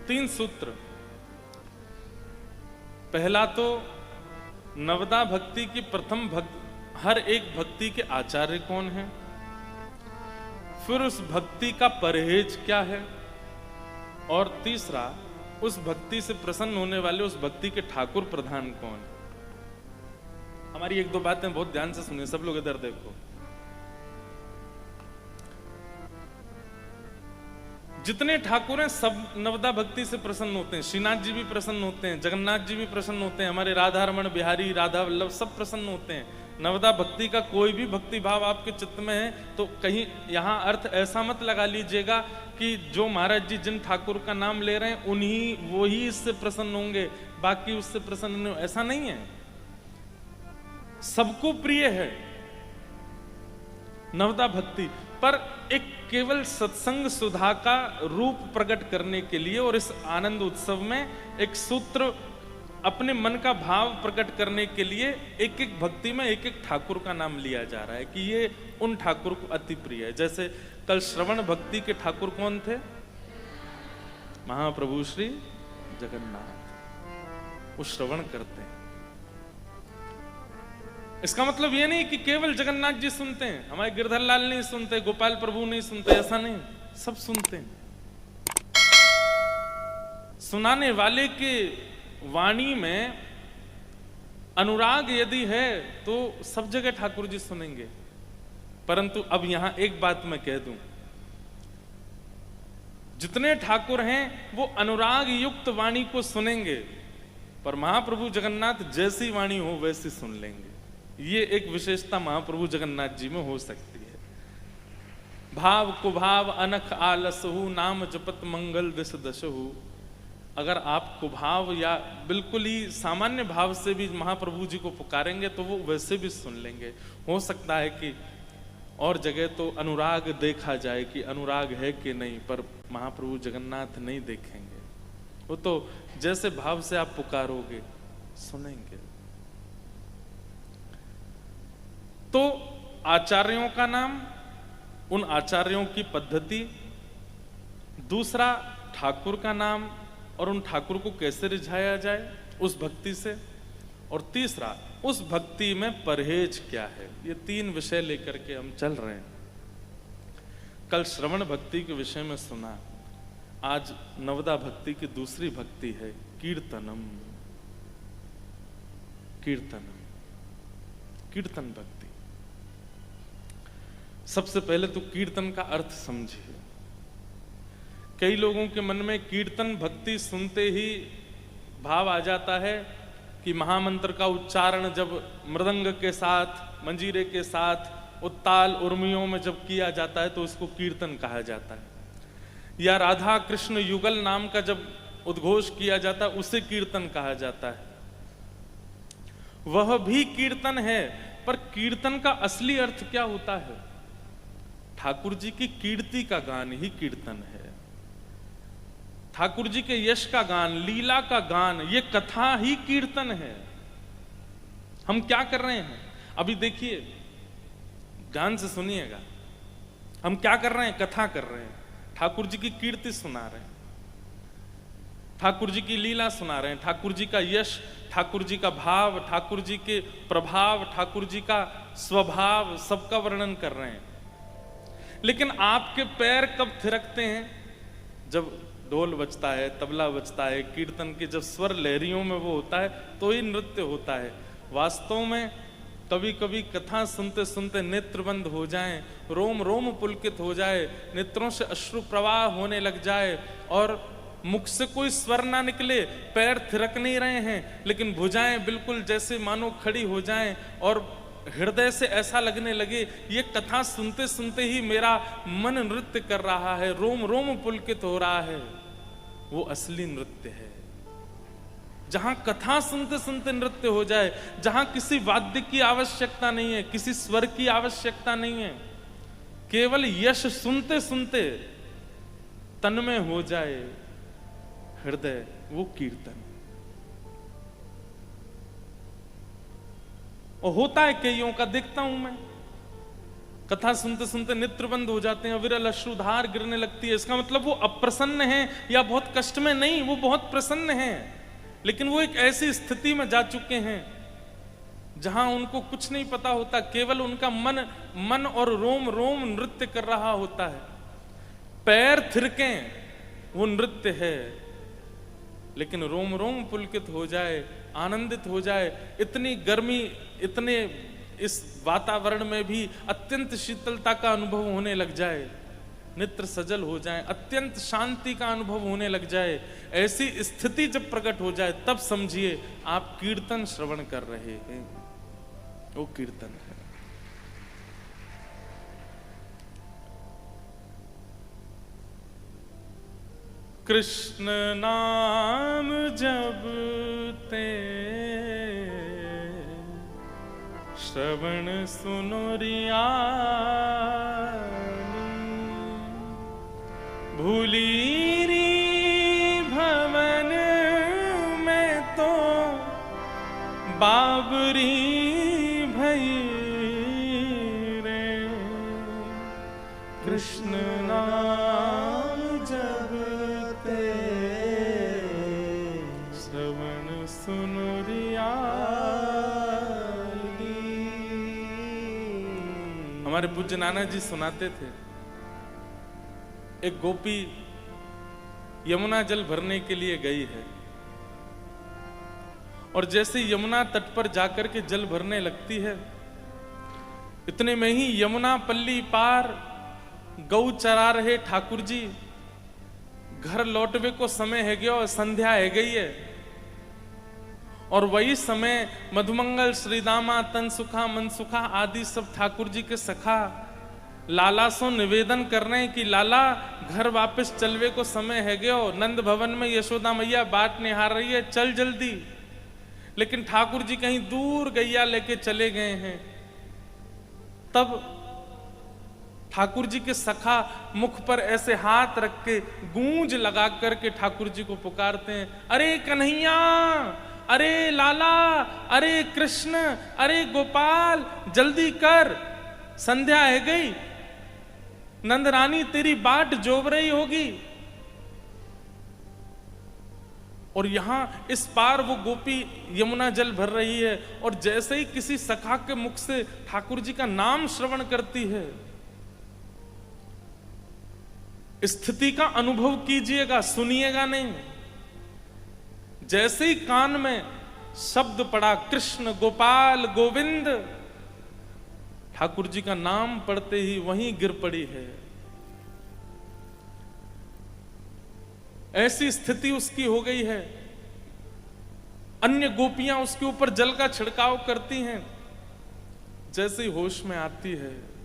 3 सूत्र। पहला तो नवदा भक्ति की प्रथम हर एक भक्ति के आचार्य कौन है, फिर उस भक्ति का परहेज क्या है, और तीसरा उस भक्ति से प्रसन्न होने वाले उस भक्ति के ठाकुर प्रधान कौन है। हमारी 1-2 बातें बहुत ध्यान से सुनिए सब लोग, इधर देखो। जितने ठाकुर हैं सब नवदा भक्ति से प्रसन्न होते हैं। श्रीनाथ जी भी प्रसन्न होते हैं, जगन्नाथ जी भी प्रसन्न होते हैं, हमारे राधा रमण बिहारी, राधा वल्लभ सब प्रसन्न होते हैं। नवदा भक्ति का कोई भी भक्ति भाव आपके चित्त में है तो कहीं यहां अर्थ ऐसा मत लगा लीजिएगा कि जो महाराज जी जिन ठाकुर का नाम ले रहे हैं उन्हीं वो ही इससे प्रसन्न होंगे, बाकी उससे प्रसन्न नहीं, ऐसा नहीं है। सबको प्रिय है नवदा भक्ति, पर एक केवल सत्संग सुधा का रूप प्रकट करने के लिए और इस आनंद उत्सव में एक सूत्र अपने मन का भाव प्रकट करने के लिए एक एक भक्ति में एक एक ठाकुर का नाम लिया जा रहा है कि ये उन ठाकुर को अति प्रिय है। जैसे कल श्रवण भक्ति के ठाकुर कौन थे, महाप्रभु श्री जगन्नाथ, वो श्रवण करते हैं। इसका मतलब ये नहीं कि केवल जगन्नाथ जी सुनते हैं, हमारे गिरधर लाल नहीं सुनते, गोपाल प्रभु नहीं सुनते, ऐसा नहीं, सब सुनते हैं। सुनाने वाले के वाणी में अनुराग यदि है तो सब जगह ठाकुर जी सुनेंगे। परंतु अब यहां एक बात मैं कह दूं, जितने ठाकुर हैं वो अनुराग युक्त वाणी को सुनेंगे, पर महाप्रभु जगन्नाथ जैसी वाणी हो वैसी सुन लेंगे। ये एक विशेषता महाप्रभु जगन्नाथ जी में हो सकती है। भाव कुभाव अनख आलसहु, नाम जपत मंगल दिस दशहु। अगर आप कुभाव या बिल्कुल ही सामान्य भाव से भी महाप्रभु जी को पुकारेंगे तो वो वैसे भी सुन लेंगे। हो सकता है कि और जगह तो अनुराग देखा जाए कि अनुराग है कि नहीं, पर महाप्रभु जगन्नाथ नहीं देखेंगे, वो तो जैसे भाव से आप पुकारोगे सुनेंगे। तो आचार्यों का नाम, उन आचार्यों की पद्धति, दूसरा ठाकुर का नाम और उन ठाकुर को कैसे रिझाया जाए उस भक्ति से, और तीसरा उस भक्ति में परहेज क्या है। ये 3 विषय लेकर के हम चल रहे हैं। कल श्रवण भक्ति के विषय में सुना, आज नवदा भक्ति की दूसरी भक्ति है कीर्तनम। कीर्तनम, कीर्तन भक्ति। सबसे पहले तो कीर्तन का अर्थ समझिए। कई लोगों के मन में कीर्तन भक्ति सुनते ही भाव आ जाता है कि महामंत्र का उच्चारण जब मृदंग के साथ, मंजीरे के साथ, उत्ताल उर्मियों में जब किया जाता है तो उसको कीर्तन कहा जाता है, या राधा कृष्ण युगल नाम का जब उद्घोष किया जाता है उसे कीर्तन कहा जाता है। वह भी कीर्तन है, पर कीर्तन का असली अर्थ क्या होता है? ठाकुर जी की कीर्ति का गान ही कीर्तन है। ठाकुर जी के यश का गान, लीला का गान, ये कथा ही कीर्तन है। हम क्या कर रहे हैं अभी देखिए, ध्यान से सुनिएगा। हम क्या कर रहे हैं? कथा कर रहे हैं, ठाकुर जी की कीर्ति सुना रहे हैं, ठाकुर जी की लीला सुना रहे हैं, ठाकुर जी का यश, ठाकुर जी का भाव, ठाकुर जी के प्रभाव, ठाकुर जी का स्वभाव, सबका वर्णन कर रहे हैं। लेकिन आपके पैर कब थिरकते हैं? जब ढोल बजता है, तबला बजता है, कीर्तन के जब स्वर लहरियों में वो होता है तो ही नृत्य होता है। वास्तव में कभी कभी कथा सुनते सुनते नेत्र बंद हो जाएं, रोम रोम पुलकित हो जाए, नेत्रों से अश्रु प्रवाह होने लग जाए और मुख से कोई स्वर ना निकले, पैर थिरक नहीं रहे हैं लेकिन भुजाएं बिल्कुल जैसे मानो खड़ी हो जाएं और हृदय से ऐसा लगने लगे ये कथा सुनते सुनते ही मेरा मन नृत्य कर रहा है, रोम रोम पुलकित हो रहा है, वो असली नृत्य है। जहां कथा सुनते सुनते नृत्य हो जाए, जहां किसी वाद्य की आवश्यकता नहीं है, किसी स्वर की आवश्यकता नहीं है, केवल यश सुनते सुनते तन में हो जाए हृदय, वो कीर्तन। और होता है कईयों का, देखता हूं मैं, कथा सुनते सुनते नेत्र बंद हो जाते हैं, अविरल अश्रुधार गिरने लगती है। इसका मतलब वो अप्रसन्न है या बहुत कष्ट में नहीं, वो बहुत प्रसन्न है, लेकिन वो एक ऐसी स्थिति में जा चुके हैं जहां उनको कुछ नहीं पता होता, केवल उनका मन और रोम रोम नृत्य कर रहा होता है। पैर थिरकें वो नृत्य है, लेकिन रोम रोम पुलकित हो जाए, आनंदित हो जाए। इतनी गर्मी, इतने इस वातावरण में भी अत्यंत शीतलता का अनुभव होने लग जाए, नेत्र सजल हो जाए, अत्यंत शांति का अनुभव होने लग जाए, ऐसी स्थिति जब प्रकट हो जाए, तब समझिए आप कीर्तन श्रवण कर रहे हैं। वो कीर्तन है। कृष्ण नाम जब ते श्रवण सुनो रियानी, भूली री भवन में तो बाबरी भई रे। कृष्ण नाम जब ते श्रवण सुनो रियानी। हमारे पूज्य नाना जी सुनाते थे, एक गोपी यमुना जल भरने के लिए गई है, और जैसे यमुना तट पर जाकर के जल भरने लगती है, इतने में ही यमुना पल्ली पार गौ चरा रहे ठाकुर जी घर लौटवे को समय है गया और संध्या है गई है। और वही समय मधुमंगल, श्रीदामा, तनसुखा, मनसुखा आदि सब ठाकुर जी के सखा लाला सो निवेदन कर रहे हैं कि लाला घर वापस चलवे को समय है गयो, नंद भवन में यशोदा मैया बाट निहार रही है, चल जल्दी। लेकिन ठाकुर जी कहीं दूर गैया लेके चले गए हैं। तब ठाकुर जी के सखा मुख पर ऐसे हाथ रख के गूंज लगा करके ठाकुर जी को पुकारते हैं, अरे कन्हैया, अरे लाला, अरे कृष्ण, अरे गोपाल, जल्दी कर, संध्या है गई, नंद रानी तेरी बाट जोव रही होगी। और यहां इस पार वो गोपी यमुना जल भर रही है, और जैसे ही किसी सखा के मुख से ठाकुर जी का नाम श्रवण करती है, स्थिति का अनुभव कीजिएगा, सुनिएगा नहीं। जैसे ही कान में शब्द पड़ा कृष्ण, गोपाल, गोविंद, ठाकुर जी का नाम पढ़ते ही वहीं गिर पड़ी है। ऐसी स्थिति उसकी हो गई है। अन्य गोपियां उसके ऊपर जल का छिड़काव करती हैं, जैसे ही होश में आती है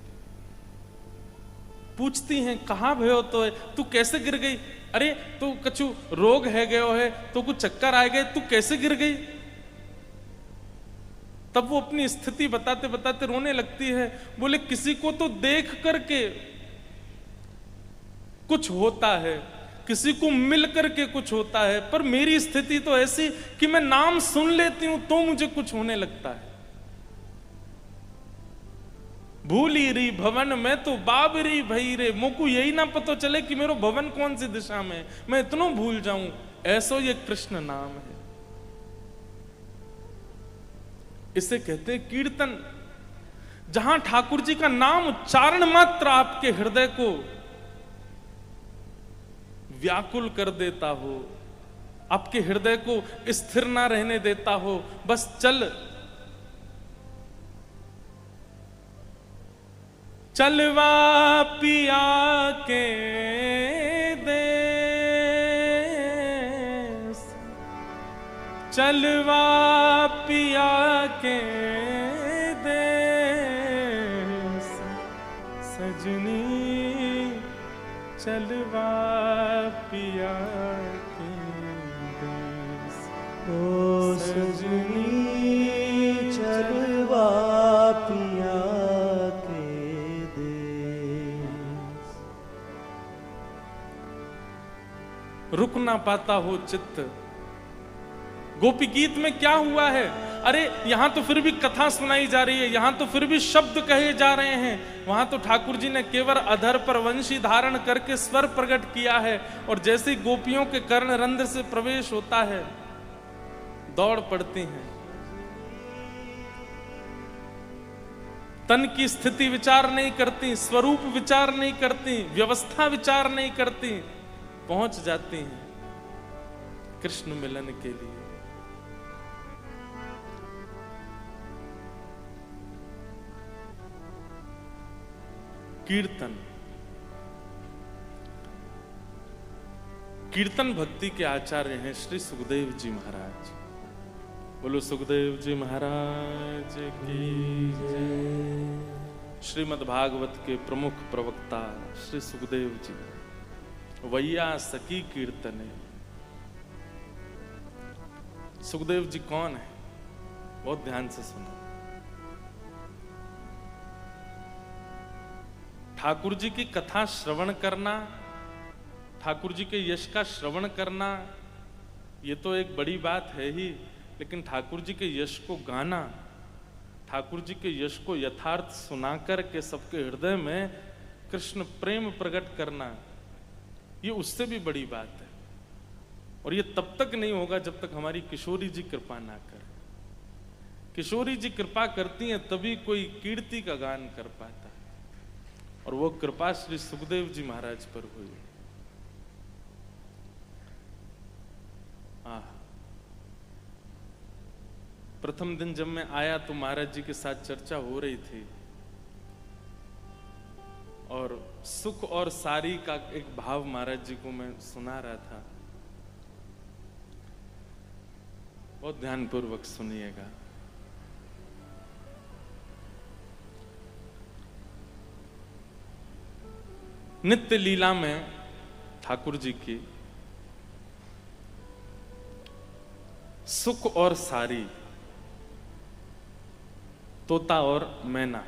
पूछती हैं, कहां भयो तो है, तू कैसे गिर गई? अरे तू कछु रोग है गयो है, तो कुछ चक्कर आ गए, तू कैसे गिर गई? तब वो अपनी स्थिति बताते बताते रोने लगती है। बोले किसी को तो देख करके कुछ होता है, किसी को मिल करके कुछ होता है, पर मेरी स्थिति तो ऐसी कि मैं नाम सुन लेती हूं तो मुझे कुछ होने लगता है। भूली री भवन में तो बाबरी भई रे, मोको यही ना पता चले कि मेरो भवन कौन सी दिशा में, मैं इतना भूल जाऊं। ऐसो ये कृष्ण नाम है। इसे कहते कीर्तन, जहां ठाकुर जी का नाम उच्चारण मात्र आपके हृदय को व्याकुल कर देता हो, आपके हृदय को स्थिर ना रहने देता हो, बस चलवा पिया के देश, चलवा पिया के देश, सजनी चलवा पिया के देश, ओ सजनी चलवा पिया के देश। रुक ना पाता हो चित्त, गोपी गीत में क्या हुआ है? अरे यहां तो फिर भी कथा सुनाई जा रही है, यहां तो फिर भी शब्द कहे जा रहे हैं। वहां तो ठाकुर जी ने केवल अधर पर वंशी धारण करके स्वर प्रकट किया है, और जैसे गोपियों के कर्ण रंध्र से प्रवेश होता है दौड़ पड़ती हैं। तन की स्थिति विचार नहीं करती, स्वरूप विचार नहीं करती, व्यवस्था विचार नहीं करती, पहुंच जाती हैं कृष्ण मिलन के लिए। कीर्तन, कीर्तन भक्ति के आचार्य हैं श्री सुखदेव जी महाराज। बोलो सुखदेव जी महाराज की जय। श्रीमद् भागवत के प्रमुख प्रवक्ता श्री सुखदेव जी, वैया सकी कीर्तने। सुखदेव जी कौन है? बहुत ध्यान से सुनो। ठाकुर जी की कथा श्रवण करना, ठाकुर जी के यश का श्रवण करना, ये तो एक बड़ी बात है ही, लेकिन ठाकुर जी के यश को गाना, ठाकुर जी के यश को यथार्थ सुनाकर के सबके हृदय में कृष्ण प्रेम प्रकट करना, ये उससे भी बड़ी बात है। और ये तब तक नहीं होगा जब तक हमारी किशोरी जी कृपा ना करे। किशोरी जी कृपा करती हैं तभी कोई कीर्ति का गान कर पाता है, और वो कृपा श्री सुखदेव जी महाराज पर हुई। प्रथम दिन जब मैं आया तो महाराज जी के साथ चर्चा हो रही थी, और सुख और सारी का एक भाव महाराज जी को मैं सुना रहा था। बहुत ध्यानपूर्वक सुनिएगा। नित्य लीला में ठाकुर जी की सुख और सारी, तोता और मैना,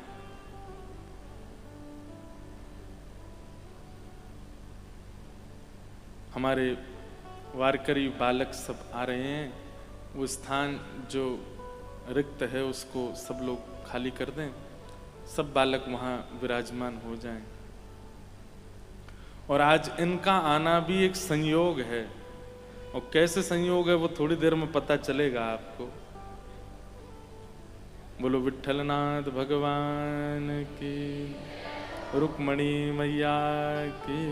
हमारे वारकरी बालक सब आ रहे हैं। वो स्थान जो रिक्त है उसको सब लोग खाली कर दें, सब बालक वहां विराजमान हो जाएं। और आज इनका आना भी एक संयोग है, और कैसे संयोग है वो थोड़ी देर में पता चलेगा आपको। बोलो विठ्ठलनाथ भगवान की, रुक्मणी मैया की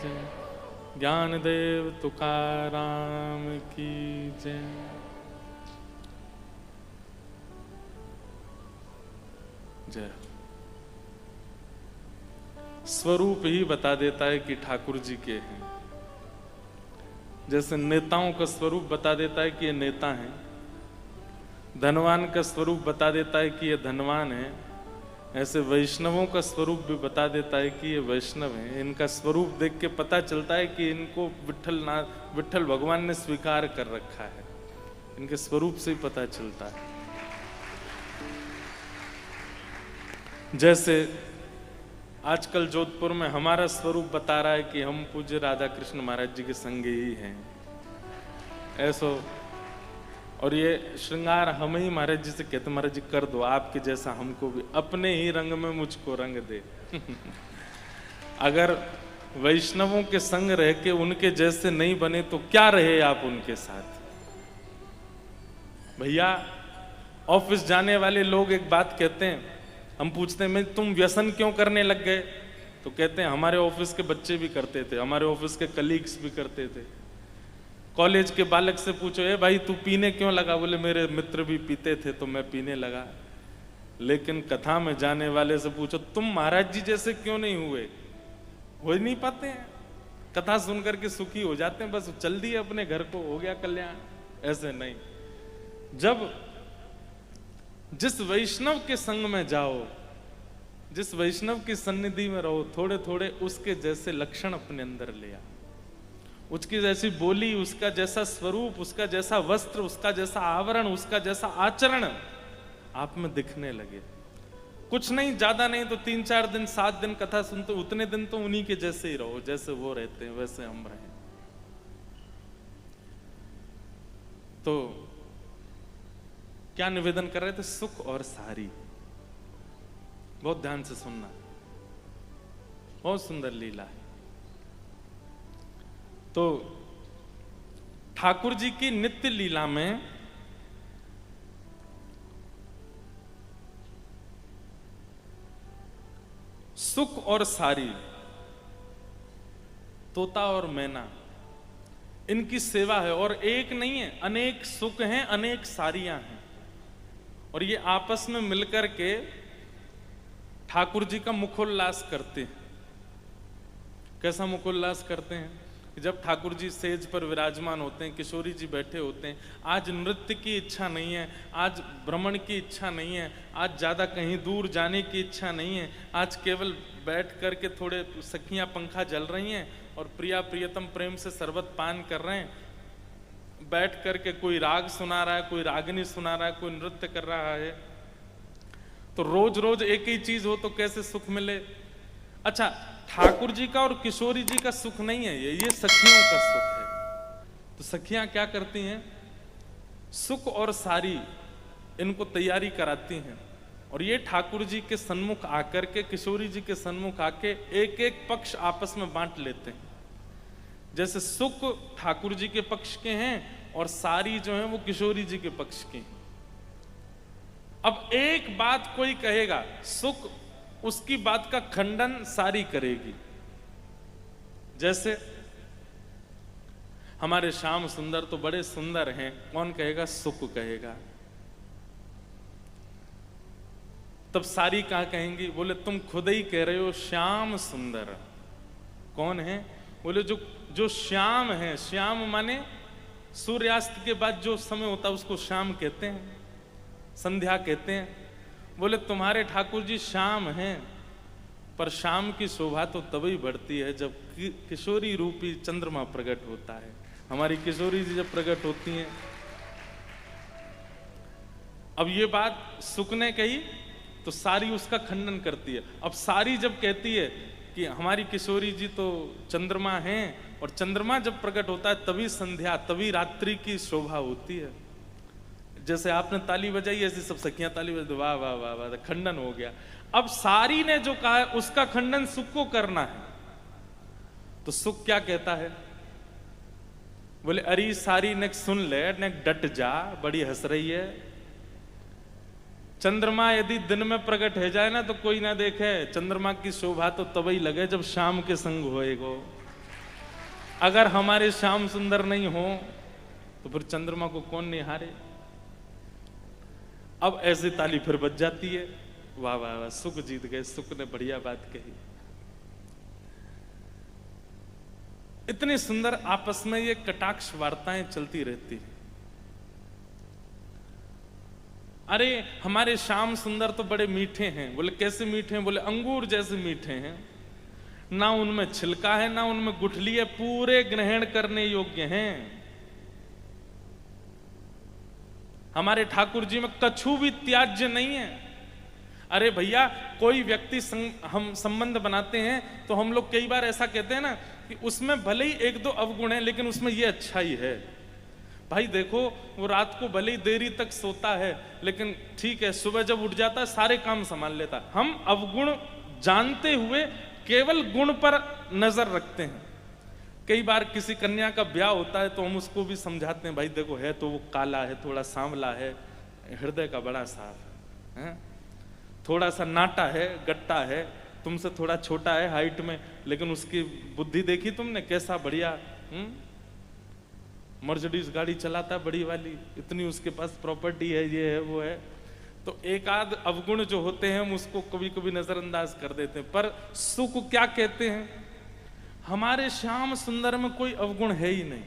जय, ज्ञानदेव तुकाराम की जय। जय। स्वरूप ही बता देता है कि ठाकुर जी के हैं। जैसे नेताओं का स्वरूप बता देता है कि ये नेता हैं, धनवान का स्वरूप बता देता है कि ये धनवान है, ऐसे वैष्णवों का स्वरूप भी बता देता है कि ये वैष्णव हैं। इनका स्वरूप देख के पता चलता है कि इनको विठ्ठल भगवान ने स्वीकार कर रखा है। इनके स्वरूप से ही पता चलता है। जैसे आजकल जोधपुर में हमारा स्वरूप बता रहा है कि हम पूज्य राधा कृष्ण महाराज जी के संग ही हैं, ऐसो। और ये श्रृंगार हम ही महाराज जी से कहते, महाराज जी कर दो आपके जैसा हमको भी, अपने ही रंग में मुझको रंग दे। अगर वैष्णवों के संग रह के उनके जैसे नहीं बने तो क्या रहे आप उनके साथ? भैया ऑफिस जाने वाले लोग एक बात कहते हैं, हम पूछते हैं मैं तुम व्यसन क्यों करने लग गए? तो कहते हैं हमारे ऑफिस के बच्चे भी करते थे, हमारे ऑफिस के कलीग्स भी करते थे। कॉलेज के बालक से पूछो, ए भाई तू पीने क्यों लगा? बोले मेरे मित्र भी पीते थे तो मैं पीने लगा। लेकिन कथा में जाने वाले से पूछो, तुम महाराज जी जैसे क्यों नहीं हुए? हो ही नहीं पाते हैं। कथा सुन करके सुखी हो जाते हैं, बस चल दिए अपने घर को, हो गया कल्याण। ऐसे नहीं। जब जिस वैष्णव के संग में जाओ, जिस वैष्णव की सन्निधि में रहो, थोड़े थोड़े उसके जैसे लक्षण अपने अंदर ले आओ, उसकी जैसी बोली, उसका जैसा स्वरूप, उसका जैसा वस्त्र, उसका जैसा आवरण, उसका जैसा आचरण आप में दिखने लगे। कुछ नहीं, ज्यादा नहीं तो 3-4 दिन 7 दिन कथा सुनते, उतने दिन तो उन्हीं के जैसे ही रहो, जैसे वो रहते हैं वैसे हम रहें। तो क्या निवेदन कर रहे थे? सुख और सारी। बहुत ध्यान से सुनना, बहुत सुंदर लीला है। तो ठाकुर जी की नित्य लीला में सुख और सारी, तोता और मैना, इनकी सेवा है। और एक नहीं है, अनेक सुख हैं, अनेक सारियां हैं, और ये आपस में मिलकर के ठाकुर जी का मुखोल्लास करते हैं। कैसा मुखोल्लास करते हैं? जब ठाकुर जी सेज पर विराजमान होते हैं, किशोरी जी बैठे होते हैं, आज नृत्य की इच्छा नहीं है, आज भ्रमण की इच्छा नहीं है, आज ज़्यादा कहीं दूर जाने की इच्छा नहीं है, आज केवल बैठ कर के थोड़े सखियां पंखा जल रही हैं और प्रिया प्रियतम प्रेम से शरबत पान कर रहे हैं। बैठ कर के कोई राग सुना रहा है, कोई रागिनी सुना रहा है, कोई नृत्य कर रहा है। तो रोज रोज एक ही चीज हो तो कैसे सुख मिले? अच्छा, ठाकुर जी का और किशोरी जी का सुख नहीं है ये सखियों का सुख है। तो सखियां क्या करती हैं? सुख और सारी इनको तैयारी कराती हैं, और ये ठाकुर जी के सन्मुख आकर के, किशोरी जी के सन्मुख आके एक एक पक्ष आपस में बांट लेते हैं। जैसे सुख ठाकुर जी के पक्ष के हैं और सारी जो है वो किशोरी जी के पक्ष के हैं। अब एक बात कोई कहेगा, सुख उसकी बात का खंडन सारी करेगी। जैसे हमारे श्याम सुंदर तो बड़े सुंदर हैं, कौन कहेगा? सुख कहेगा। तब सारी क्या कहेंगी? बोले तुम खुद ही कह रहे हो श्याम सुंदर। कौन है? बोले जो श्याम है। श्याम माने सूर्यास्त के बाद जो समय होता है उसको श्याम कहते हैं, संध्या कहते हैं। बोले तुम्हारे ठाकुर जी श्याम हैं, पर शाम की शोभा तो तभी बढ़ती है जब किशोरी रूपी चंद्रमा प्रकट होता है। हमारी किशोरी जी जब प्रकट होती हैं। अब ये बात सुख ने कही तो सारी उसका खंडन करती है। अब सारी जब कहती है कि हमारी किशोरी जी तो चंद्रमा हैं, और चंद्रमा जब प्रकट होता है तभी संध्या, तभी रात्रि की शोभा होती है। जैसे आपने ताली बजाई ऐसी सब सखियां ताली बजाई, वाह वाह वाह वाह, खंडन हो गया। अब सारी ने जो कहा है उसका खंडन सुख को करना है। तो सुख क्या कहता है? बोले अरे सारी ने सुन ले, ने डट जा, बड़ी हंस रही है। चंद्रमा यदि दिन में प्रकट हो जाए ना तो कोई ना देखे, चंद्रमा की शोभा तो तभी लगे जब शाम के संग होएगो। अगर हमारे श्याम सुंदर नहीं हो तो फिर चंद्रमा को कौन निहारे? अब ऐसी ताली फिर बज जाती है, वाह वाह वाह, सुख जीत गए, सुख ने बढ़िया बात कही। इतनी सुंदर आपस में ये कटाक्ष वार्ताएं चलती रहती है। अरे हमारे श्याम सुंदर तो बड़े मीठे हैं। बोले कैसे मीठे हैं? बोले अंगूर जैसे मीठे हैं, ना उनमें छिलका है ना उनमें गुठली है, पूरे ग्रहण करने योग्य हैं। हमारे ठाकुर जी में कछु भी त्याज्य नहीं है। अरे भैया, कोई व्यक्ति हम संबंध बनाते हैं तो हम लोग कई बार ऐसा कहते हैं ना कि उसमें भले ही एक दो अवगुण है लेकिन उसमें ये अच्छा ही है। भाई देखो, वो रात को भले ही देरी तक सोता है लेकिन ठीक है, सुबह जब उठ जाता है सारे काम संभाल लेता है। हम अवगुण जानते हुए केवल गुण पर नजर रखते हैं। कई बार किसी कन्या का ब्याह होता है तो हम उसको भी समझाते हैं, भाई देखो है तो वो काला है, थोड़ा सांवला है, हृदय का बड़ा साफ है, थोड़ा सा नाटा है, गट्टा है, तुमसे थोड़ा छोटा है हाइट में, लेकिन उसकी बुद्धि देखी तुमने कैसा बढ़िया, मर्सिडीज गाड़ी चलाता है बड़ी वाली, इतनी उसके पास प्रॉपर्टी है, ये है वो है। तो एक आध अवगुण जो होते हैं हम उसको कभी कभी नजरअंदाज कर देते हैं। पर सुख क्या कहते हैं? हमारे श्याम सुंदर में कोई अवगुण है ही नहीं।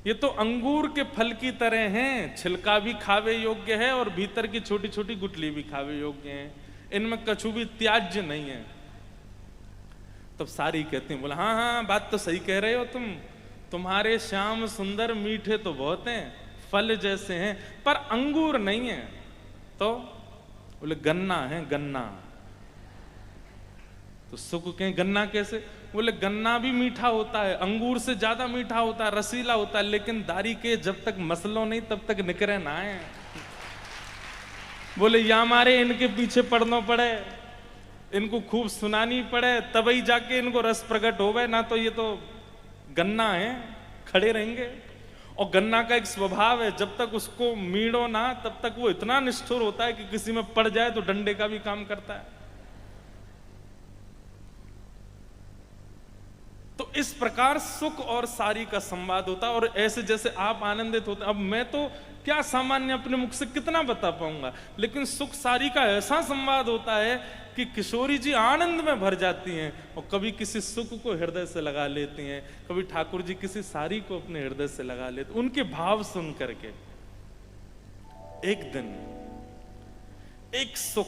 ये तो अंगूर के फल की तरह हैं, छिलका भी खावे योग्य है और भीतर की छोटी छोटी गुठली भी खावे योग्य है, इनमें कछु भी त्याज्य नहीं है। तब सारी कहते हैं, बोला हाँ हाँ बात तो सही कह रहे हो तुम, तुम्हारे श्याम सुंदर मीठे तो बहुत हैं, फल जैसे हैं, पर अंगूर नहीं है। तो बोले गन्ना है, गन्ना। तो सुख कहें गन्ना कैसे? बोले गन्ना भी मीठा होता है, अंगूर से ज्यादा मीठा होता है, रसीला होता है, लेकिन दारी के जब तक मसलो नहीं तब तक निकरे ना है। बोले या हमारे इनके पीछे पड़ना पड़े, इनको खूब सुनानी पड़े, तभी जाके इनको रस प्रकट होवे, ना तो ये तो गन्ना है, खड़े रहेंगे। और गन्ना का एक स्वभाव है, जब तक उसको मीड़ो ना तब तक वो इतना निष्ठुर होता है कि किसी में पड़ जाए तो डंडे का भी काम करता है। तो इस प्रकार सुख और सारी का संवाद होता है, और ऐसे जैसे आप आनंदित होते। अब मैं तो क्या सामान्य अपने मुख से कितना बता पाऊंगा, लेकिन सुख सारी का ऐसा संवाद होता है कि किशोरी जी आनंद में भर जाती हैं, और कभी किसी सुख को हृदय से लगा लेती हैं, कभी ठाकुर जी किसी सारी को अपने हृदय से लगा लेते, उनके भाव सुन करके। एक दिन एक सुख,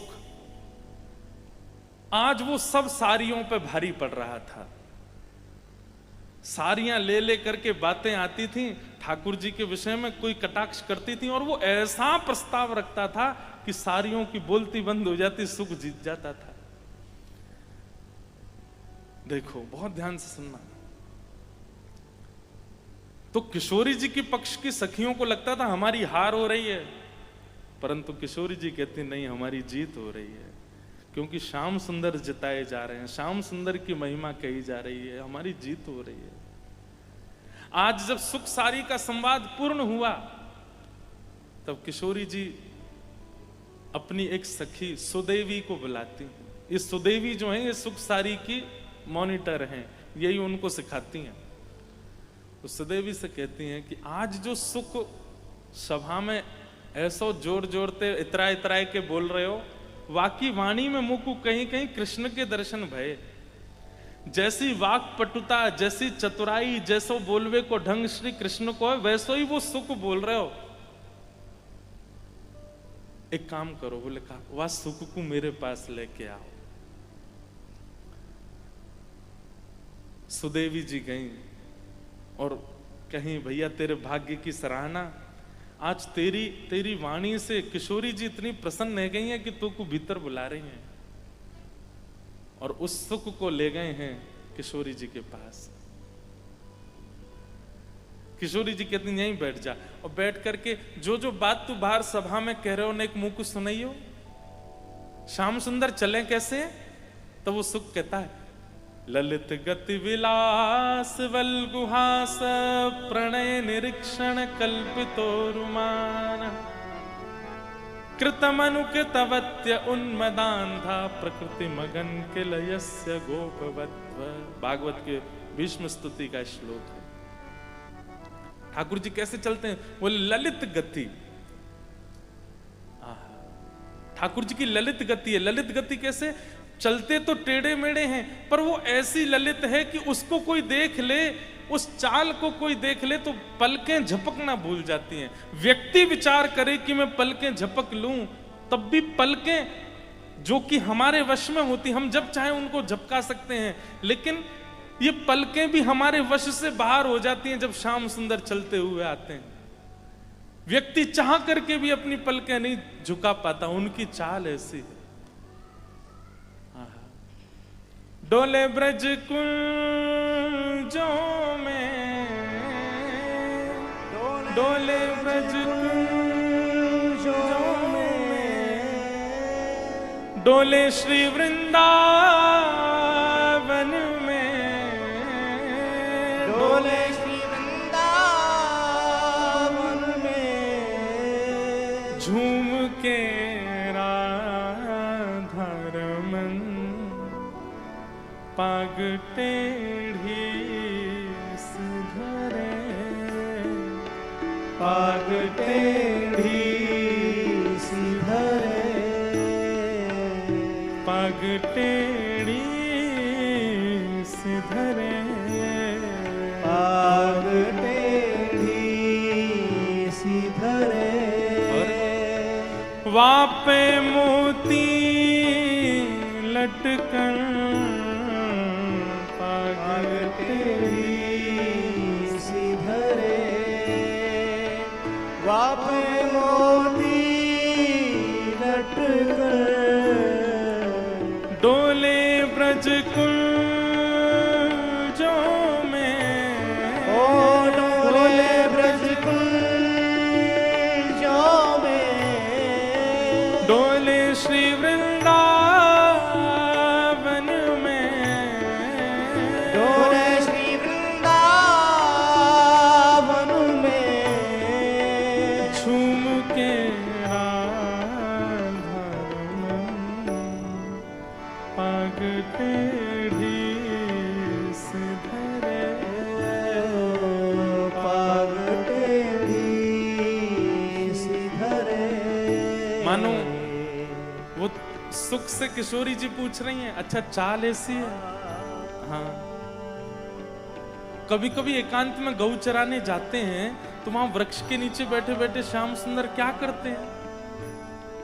आज वो सब सारियों पे भारी पड़ रहा था। सारियां ले ले करके बातें आती थी ठाकुर जी के विषय में, कोई कटाक्ष करती थी, और वो ऐसा प्रस्ताव रखता था कि सारियों की बोलती बंद हो जाती, सुख जीत जाता था। देखो बहुत ध्यान से सुनना। तो किशोरी जी के पक्ष की सखियों को लगता था हमारी हार हो रही है, परंतु किशोरी जी कहती नहीं, हमारी जीत हो रही है, क्योंकि श्याम सुंदर जिताए जा रहे हैं, श्याम सुंदर की महिमा कही जा रही है, हमारी जीत हो रही है। आज जब सुख सारी का संवाद पूर्ण हुआ, तब किशोरी जी अपनी एक सखी सुदेवी को बुलाती। ये सुदेवी जो है ये सुख सारी की मॉनिटर हैं, यही उनको सिखाती हैं। तो सुदेवी से कहती हैं कि आज जो सुख सभा में ऐसो जोर जोरते इतरा इतराए के बोल रहे हो, वाकी वाणी में मुकु कहीं कहीं कृष्ण के दर्शन भये। जैसी वाक पटुता, जैसी चतुराई, जैसो बोलवे को ढंग श्री कृष्ण को है, वैसो ही वो सुख बोल रहे हो। एक काम करो, बोले कहा वह सुख को मेरे पास लेके आओ। सुदेवी जी गई और कहीं भैया तेरे भाग्य की सराहना, आज तेरी वाणी से किशोरी जी इतनी प्रसन्न रह गई हैं कि तू को भीतर बुला रही हैं, और उस सुख को ले गए हैं किशोरी जी के पास। किशोरी जी कहती यहीं बैठ जा, और बैठ करके जो जो बात तू बाहर सभा में कह रहे हो, ने एक मुंह को सुनाइयो। श्याम सुंदर चले कैसे? तो वो सुख कहता है ललित गति विलास वल्गुहास प्रणय निरीक्षण कल्पितो रुमान कृतमनुकृतवत्य उन्मदान्धा प्रकृति मगन के लयस्य गोपवत्व। भागवत के भीष्म स्तुति का श्लोक है। ठाकुर जी कैसे चलते हैं? वो ललित गति, ठाकुर जी की ललित गति है। ललित गति कैसे? चलते तो टेढ़े मेढ़े हैं, पर वो ऐसी ललित है कि उसको कोई देख ले, उस चाल को कोई देख ले तो पलकें झपकना भूल जाती हैं। व्यक्ति विचार करे कि मैं पलकें झपक लूं, तब भी पलकें जो कि हमारे वश में होती, हम जब चाहे उनको झपका सकते हैं, लेकिन ये पलकें भी हमारे वश से बाहर हो जाती हैं जब श्याम सुंदर चलते हुए आते हैं। व्यक्ति चाह करके भी अपनी पलकें नहीं झुका पाता, उनकी चाल ऐसी है। डोले ब्रज कुंजों में, डोले ब्रज कुंजों में, डोले श्री वृंदावन में, डोले श्री वृंदावन में, झूम के राधा रमन पाग टेढ़ी सुधरे, पाग टेढ़ी सुधरे, पाग टेढ़ी सुधरे, पाग टेढ़ी सुधरे, वापे मोती लटकन वापे मोती लटकर, डोले ब्रज कुंजों में, ओ डोले ब्रज कुंजों में, सुख से किशोरी जी पूछ रही हैं, अच्छा चाल ऐसी है? हाँ। कभी कभी एकांत में गऊ चराने जाते हैं तो वहां वृक्ष के नीचे बैठे बैठे श्याम सुंदर क्या करते हैं?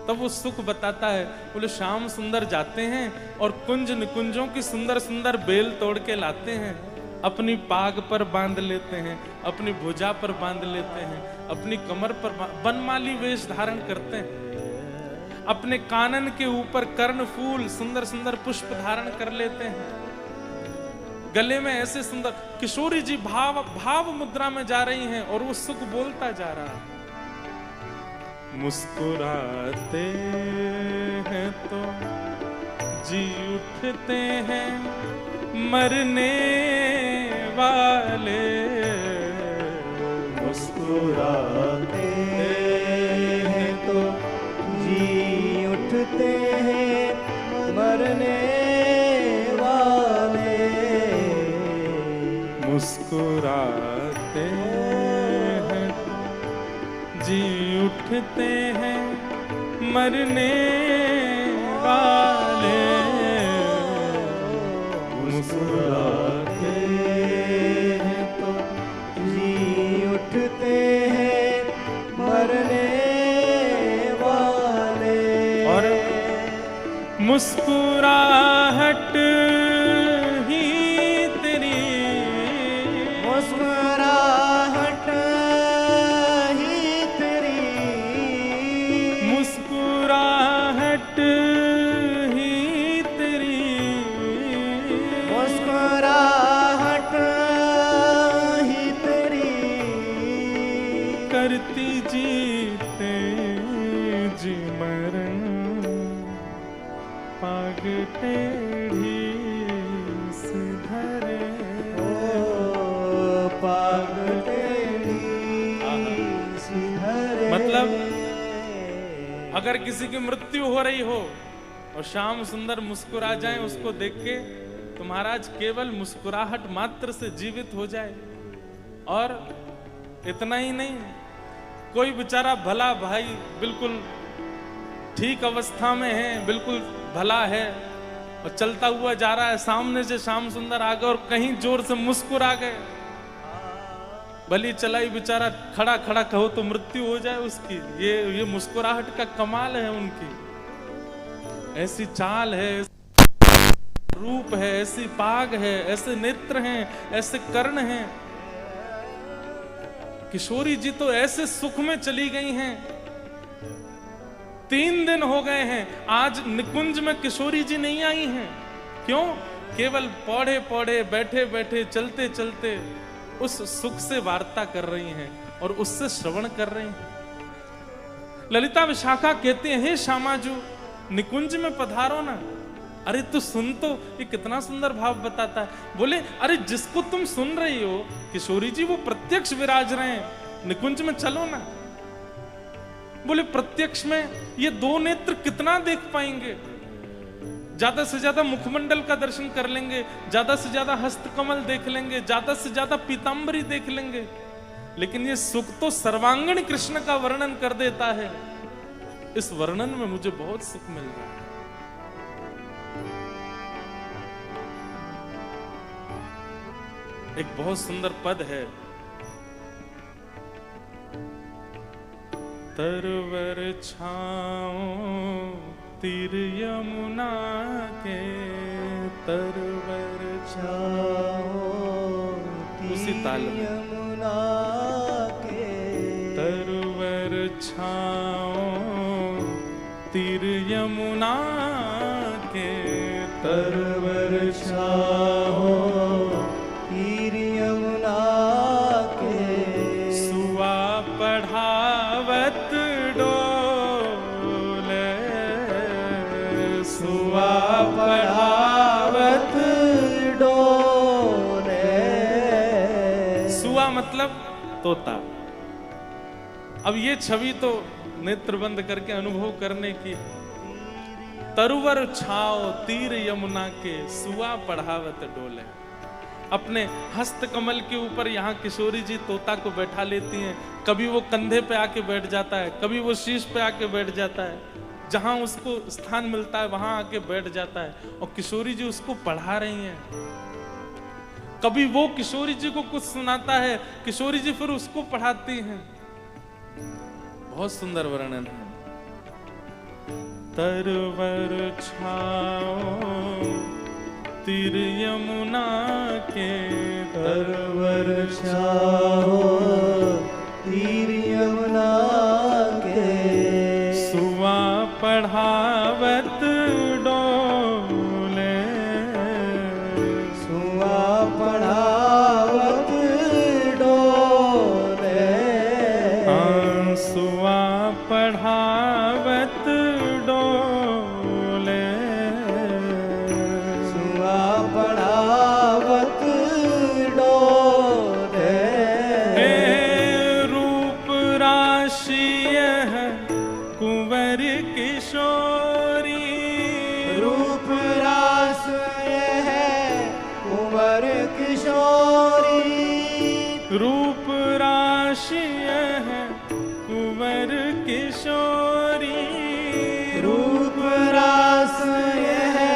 तब वो सुख बताता है, बोले श्याम सुंदर जाते हैं और कुंज निकुंजों की सुंदर सुंदर बेल तोड़ के लाते हैं, अपनी पाग पर बांध लेते हैं, अपनी भुजा पर बांध लेते हैं, अपनी कमर पर बनमाली वेश धारण करते हैं, अपने कानन के ऊपर कर्ण फूल सुंदर सुंदर पुष्प धारण कर लेते हैं, गले में ऐसे सुंदर। किशोरी जी भाव मुद्रा में जा रही हैं और वो सुख बोलता जा रहा है, मुस्कुराते हैं तो जी उठते हैं मरने वाले, मुस्कुराते हैं तो जी उठते हैं मरने वाले, मुस्कुराते हैं जी उठते हैं मरने वाले, मुस्कुराते हैं तो जी उठते हैं मरने वाले। और मुस्कुराहट ही तेरी, मुस्कुराहट ही तेरी, मुस्कुराहट ही तेरी, मुस्कुराहट ही तेरी, करती जीते जी मरण, पाग टेढ़ी सुधरे, ओ पाग टेढ़ी सुधरे। मतलब अगर किसी की मृत्यु हो रही हो और श्याम सुंदर मुस्कुरा जाए उसको देख के, तो महाराज केवल मुस्कुराहट मात्र से जीवित हो जाए। और इतना ही नहीं, कोई बेचारा भला भाई बिल्कुल ठीक अवस्था में है, बिल्कुल भला है और चलता हुआ जा रहा है, सामने से श्याम सुंदर आ गए और कहीं जोर से मुस्कुरा गए, भली चलाई बेचारा खड़ा खड़ा कहो तो मृत्यु हो जाए उसकी। ये मुस्कुराहट का कमाल है उनकी, ऐसी चाल है, रूप है, ऐसी पाग है, ऐसे नेत्र हैं, ऐसे कर्ण हैं। किशोरी जी तो ऐसे सुख में चली गई हैं, 3 दिन हो गए हैं, आज निकुंज में किशोरी जी नहीं आई हैं। क्यों? केवल पौड़े पौड़े बैठे बैठे चलते चलते उस सुख से वार्ता कर रही हैं और उससे श्रवण कर रही हैं। ललिता विशाखा कहते हैं, हे श्यामाजू निकुंज में पधारो ना। अरे तू सुन तो, ये कितना सुंदर भाव बताता है। बोले अरे जिसको तुम सुन रही हो किशोरी जी, वो प्रत्यक्ष विराज रहे हैं, निकुंज में चलो ना। बोले प्रत्यक्ष में ये 2 नेत्र कितना देख पाएंगे, ज्यादा से ज्यादा मुखमंडल का दर्शन कर लेंगे, ज्यादा से ज्यादा हस्तकमल देख लेंगे, ज्यादा से ज्यादा पीतांबरी देख लेंगे, लेकिन ये सुख तो सर्वांगीण कृष्ण का वर्णन कर देता है। इस वर्णन में मुझे बहुत सुख मिल रहा है। एक बहुत सुंदर पद है, तरवर छाओ तीर यमुना के, तरवर छाओ उसी ताल में, यमुना के, तरवर छाओ तीर यमुना के, तरवर छाओ तीर यमुना के, सुआ पढ़ावत डोले, सुआ पढ़ावत डोले। सुआ मतलब तोता। अब ये छवि तो नेत्र बंद करके अनुभव करने की। तरुवर छाओ तीर यमुना के, सुआ पढ़ावत डोले। अपने हस्त कमल के ऊपर यहाँ किशोरी जी तोता को बैठा लेती हैं। कभी वो कंधे पे आके बैठ जाता है, कभी वो शीश पे आके बैठ जाता है। जहां उसको स्थान मिलता है वहां आके बैठ जाता है और किशोरी जी उसको पढ़ा रही हैं। कभी वो किशोरी जी को कुछ सुनाता है, किशोरी जी फिर उसको पढ़ाती हैं। बहुत सुंदर वर्णन है। तरवर छाओ तीर यमुना के, तरवर छाओ तीर यमुना के, सुवा पढ़ावत डोले, सुआ पढ़ावत डोले, सुवा पढ़ावत डोले, सुआ पढ़ावत डोले, रूप राशि यह कुंवर किशोरी, रूप रास है कुंवर किशोरी, रूप राशि यह कुंवर किशोरी, रूप रास है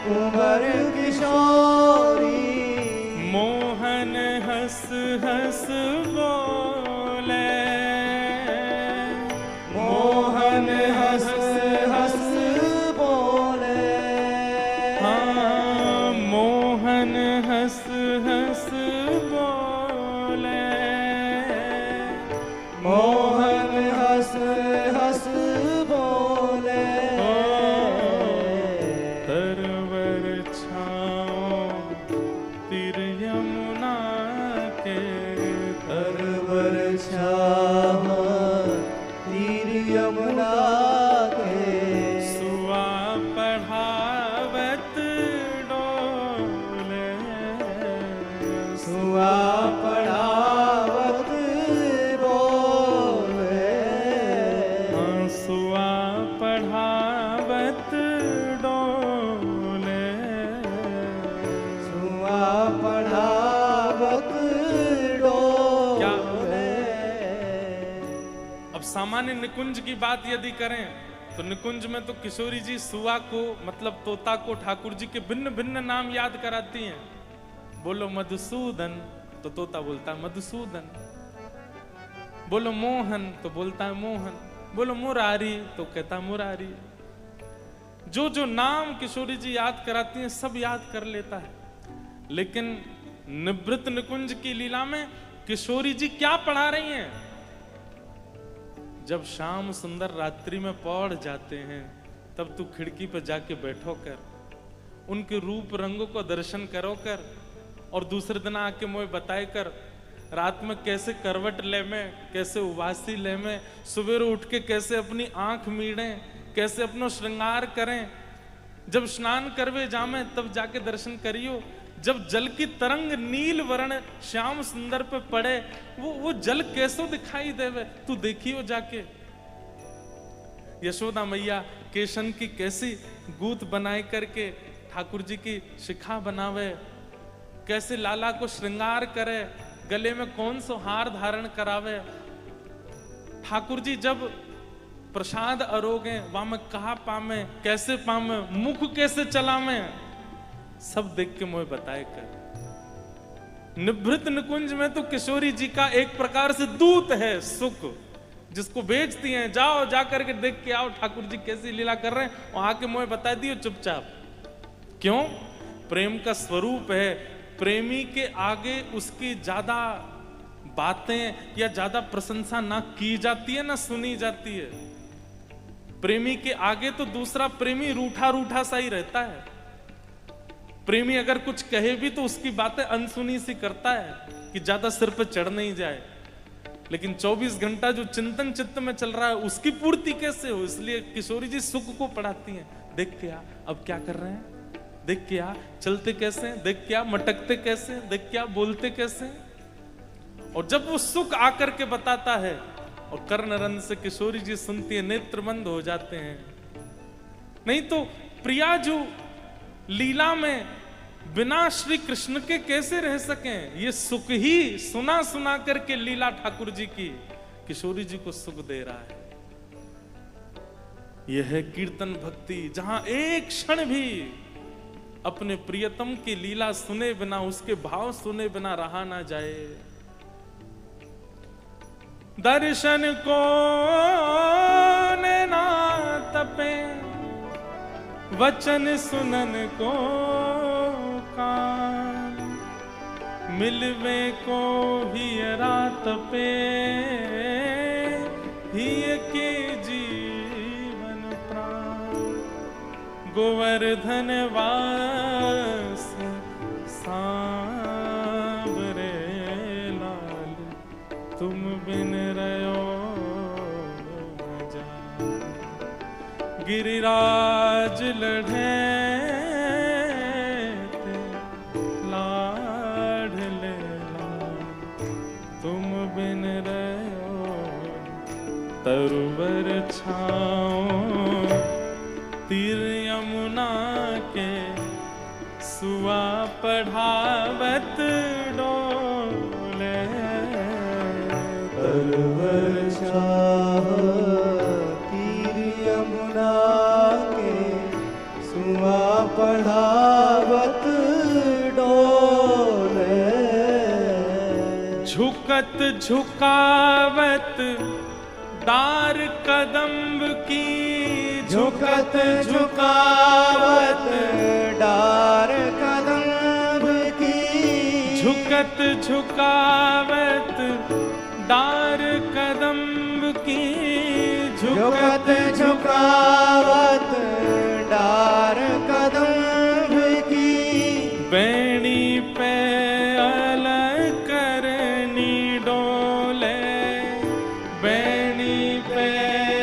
कुंवर किशोरी, मोहन हंस हंस बोले, मोहन हंस हंस बोले, हाँ मोहन हंस हंस बोले, मोहन हंस हंस बोले, तरवर छाओ तीर यमुना के, तरवर छाओ तीर यमुना के, सुआ पढ़ावत डोले, सुआ पढ़ावत डोले, सुआ पढ़ावत डोले, सुआ पढ़ावत डोले। अब सामान्य निकुंज की बात यदि करें तो निकुंज में तो किशोरी जी सुआ को मतलब तोता को ठाकुर जी के भिन्न भिन्न नाम याद कराती हैं। बोलो मधुसूदन तो तोता बोलता है मधुसूदन, बोलो मोहन तो बोलता है मोहन, बोलो मुरारी तो कहता है मुरारी। जो जो नाम किशोरी जी याद कराती हैं सब याद कर लेता है। लेकिन निवृत्त निकुंज की लीला में किशोरी जी क्या पढ़ा रही हैं? जब शाम सुंदर रात्रि में पौड़ जाते हैं तब तू खिड़की पर जाके बैठो कर, उनके रूप रंगों को दर्शन करो कर, और दूसरे दिन आके मुझे बताए कर रात में कैसे करवट ले में, कैसे उबासी ले में, सवेरे उठ के कैसे अपनी आंख मीड़ें, कैसे अपनो श्रृंगार करें। जब स्नान करवे जामे तब जाके दर्शन करियो। जब जल की तरंग नील वर्ण श्याम सुंदर पे पड़े, वो जल कैसो दिखाई देवे, तू देखियो जाके। यशोदा मैया केशन की कैसी गूथ बनाए करके ठाकुर जी की शिखा बनावे, कैसे लाला को श्रृंगार करे, गले में कौन सो हार धारण करावे। ठाकुर जी जब प्रसाद अरोगे वहां में कहा पामे, कैसे पामे, मुख कैसे चलावे, सब देख के मुझे बताए कर। निवृत्त निकुंज में तो किशोरी जी का एक प्रकार से दूत है सुख, जिसको बेचती हैं, जाओ जाकर के देख के आओ ठाकुर जी कैसी लीला कर रहे हैं और आके मुझे बता दियो चुपचाप। क्यों? प्रेम का स्वरूप है। प्रेमी के आगे उसकी ज्यादा बातें या ज्यादा प्रशंसा ना की जाती है ना सुनी जाती है। प्रेमी के आगे तो दूसरा प्रेमी रूठा रूठा सा ही रहता है। प्रेमी अगर कुछ कहे भी तो उसकी बातें अनसुनी सी करता है कि ज्यादा सिर पे चढ़ नहीं जाए। लेकिन 24 घंटा जो चिंतन चित्त में चल रहा है उसकी पूर्ति कैसे हो, इसलिए किशोरी जी सुख को पढ़ाती हैं। देख के आ, अब क्या कर रहे हैं, देख के आ, चलते कैसे, देख क्या मटकते कैसे, देख क्या बोलते कैसे। और जब वो सुख आकर के बताता है और कर्णरंध्र से किशोरी जी सुनती है, नेत्र बंद हो जाते हैं। नहीं तो प्रिया जो लीला में बिना श्री कृष्ण के कैसे रह सकें। ये सुख ही सुना सुना करके लीला ठाकुर जी की किशोरी जी को सुख दे रहा है। यह है कीर्तन भक्ति, जहां एक क्षण भी अपने प्रियतम की लीला सुने बिना, उसके भाव सुने बिना रहा ना जाए। दर्शन को ना तपे, वचन सुनन को कान, मिलवे को ही रात पे ही के जीवन प्राण। गोवर्धन वास सांवरे लाल, तुम बिन रयो जान। गिरिराज लढ़े लाडले लाल, तुम बिन रयो। तरुवर छाओ तीर यमुना के, सुआ पढ़ावत डोले। तरुवर छाओ तीर यमुना के, सुआ पढ़ावत डोले। झुकत झुकावत डार कदम्ब की, झुकत झुकावत डार कदम्ब की। झुकत झुकावत डार कदम्ब की। झुकत झुकावत डार कदम्ब की। बैणी पे अलग करनी डोले, बैणी पे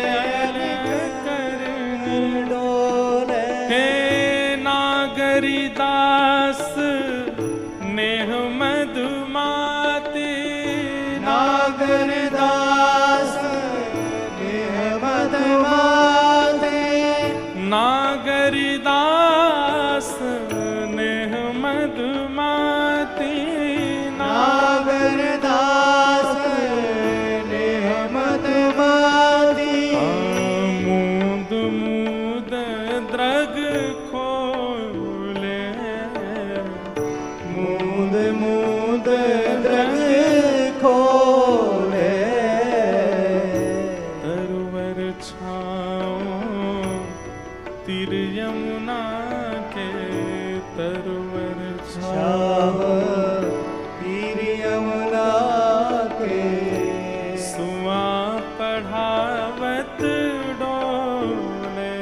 अलग करनी डोले। हे नागरी दास नेह मधुमाती। नागर दास नेह मधुमाते। नागरी दास नेह मधुमाती। नागर दास नेह मधुमाती। मूंद मूंद द्रग खोले, मूंद मूंद द्रग खोले। तरुवर छाओ तीर यमुना के, तरुवर छाव तीर यमुना के। सुआ पढ़ावत डोले।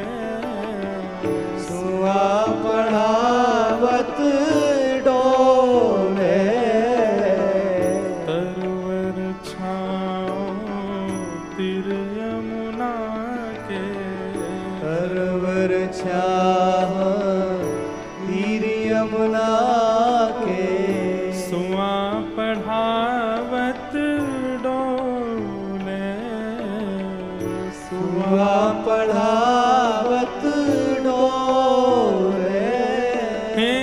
सुआ पढ़ावत डोले। तरुवर छाओ तीर यमुना के, तरवर छाव तीर यमुना के। सुआ पढ़ावत डोले। सुआ पढ़ावत डोले। हे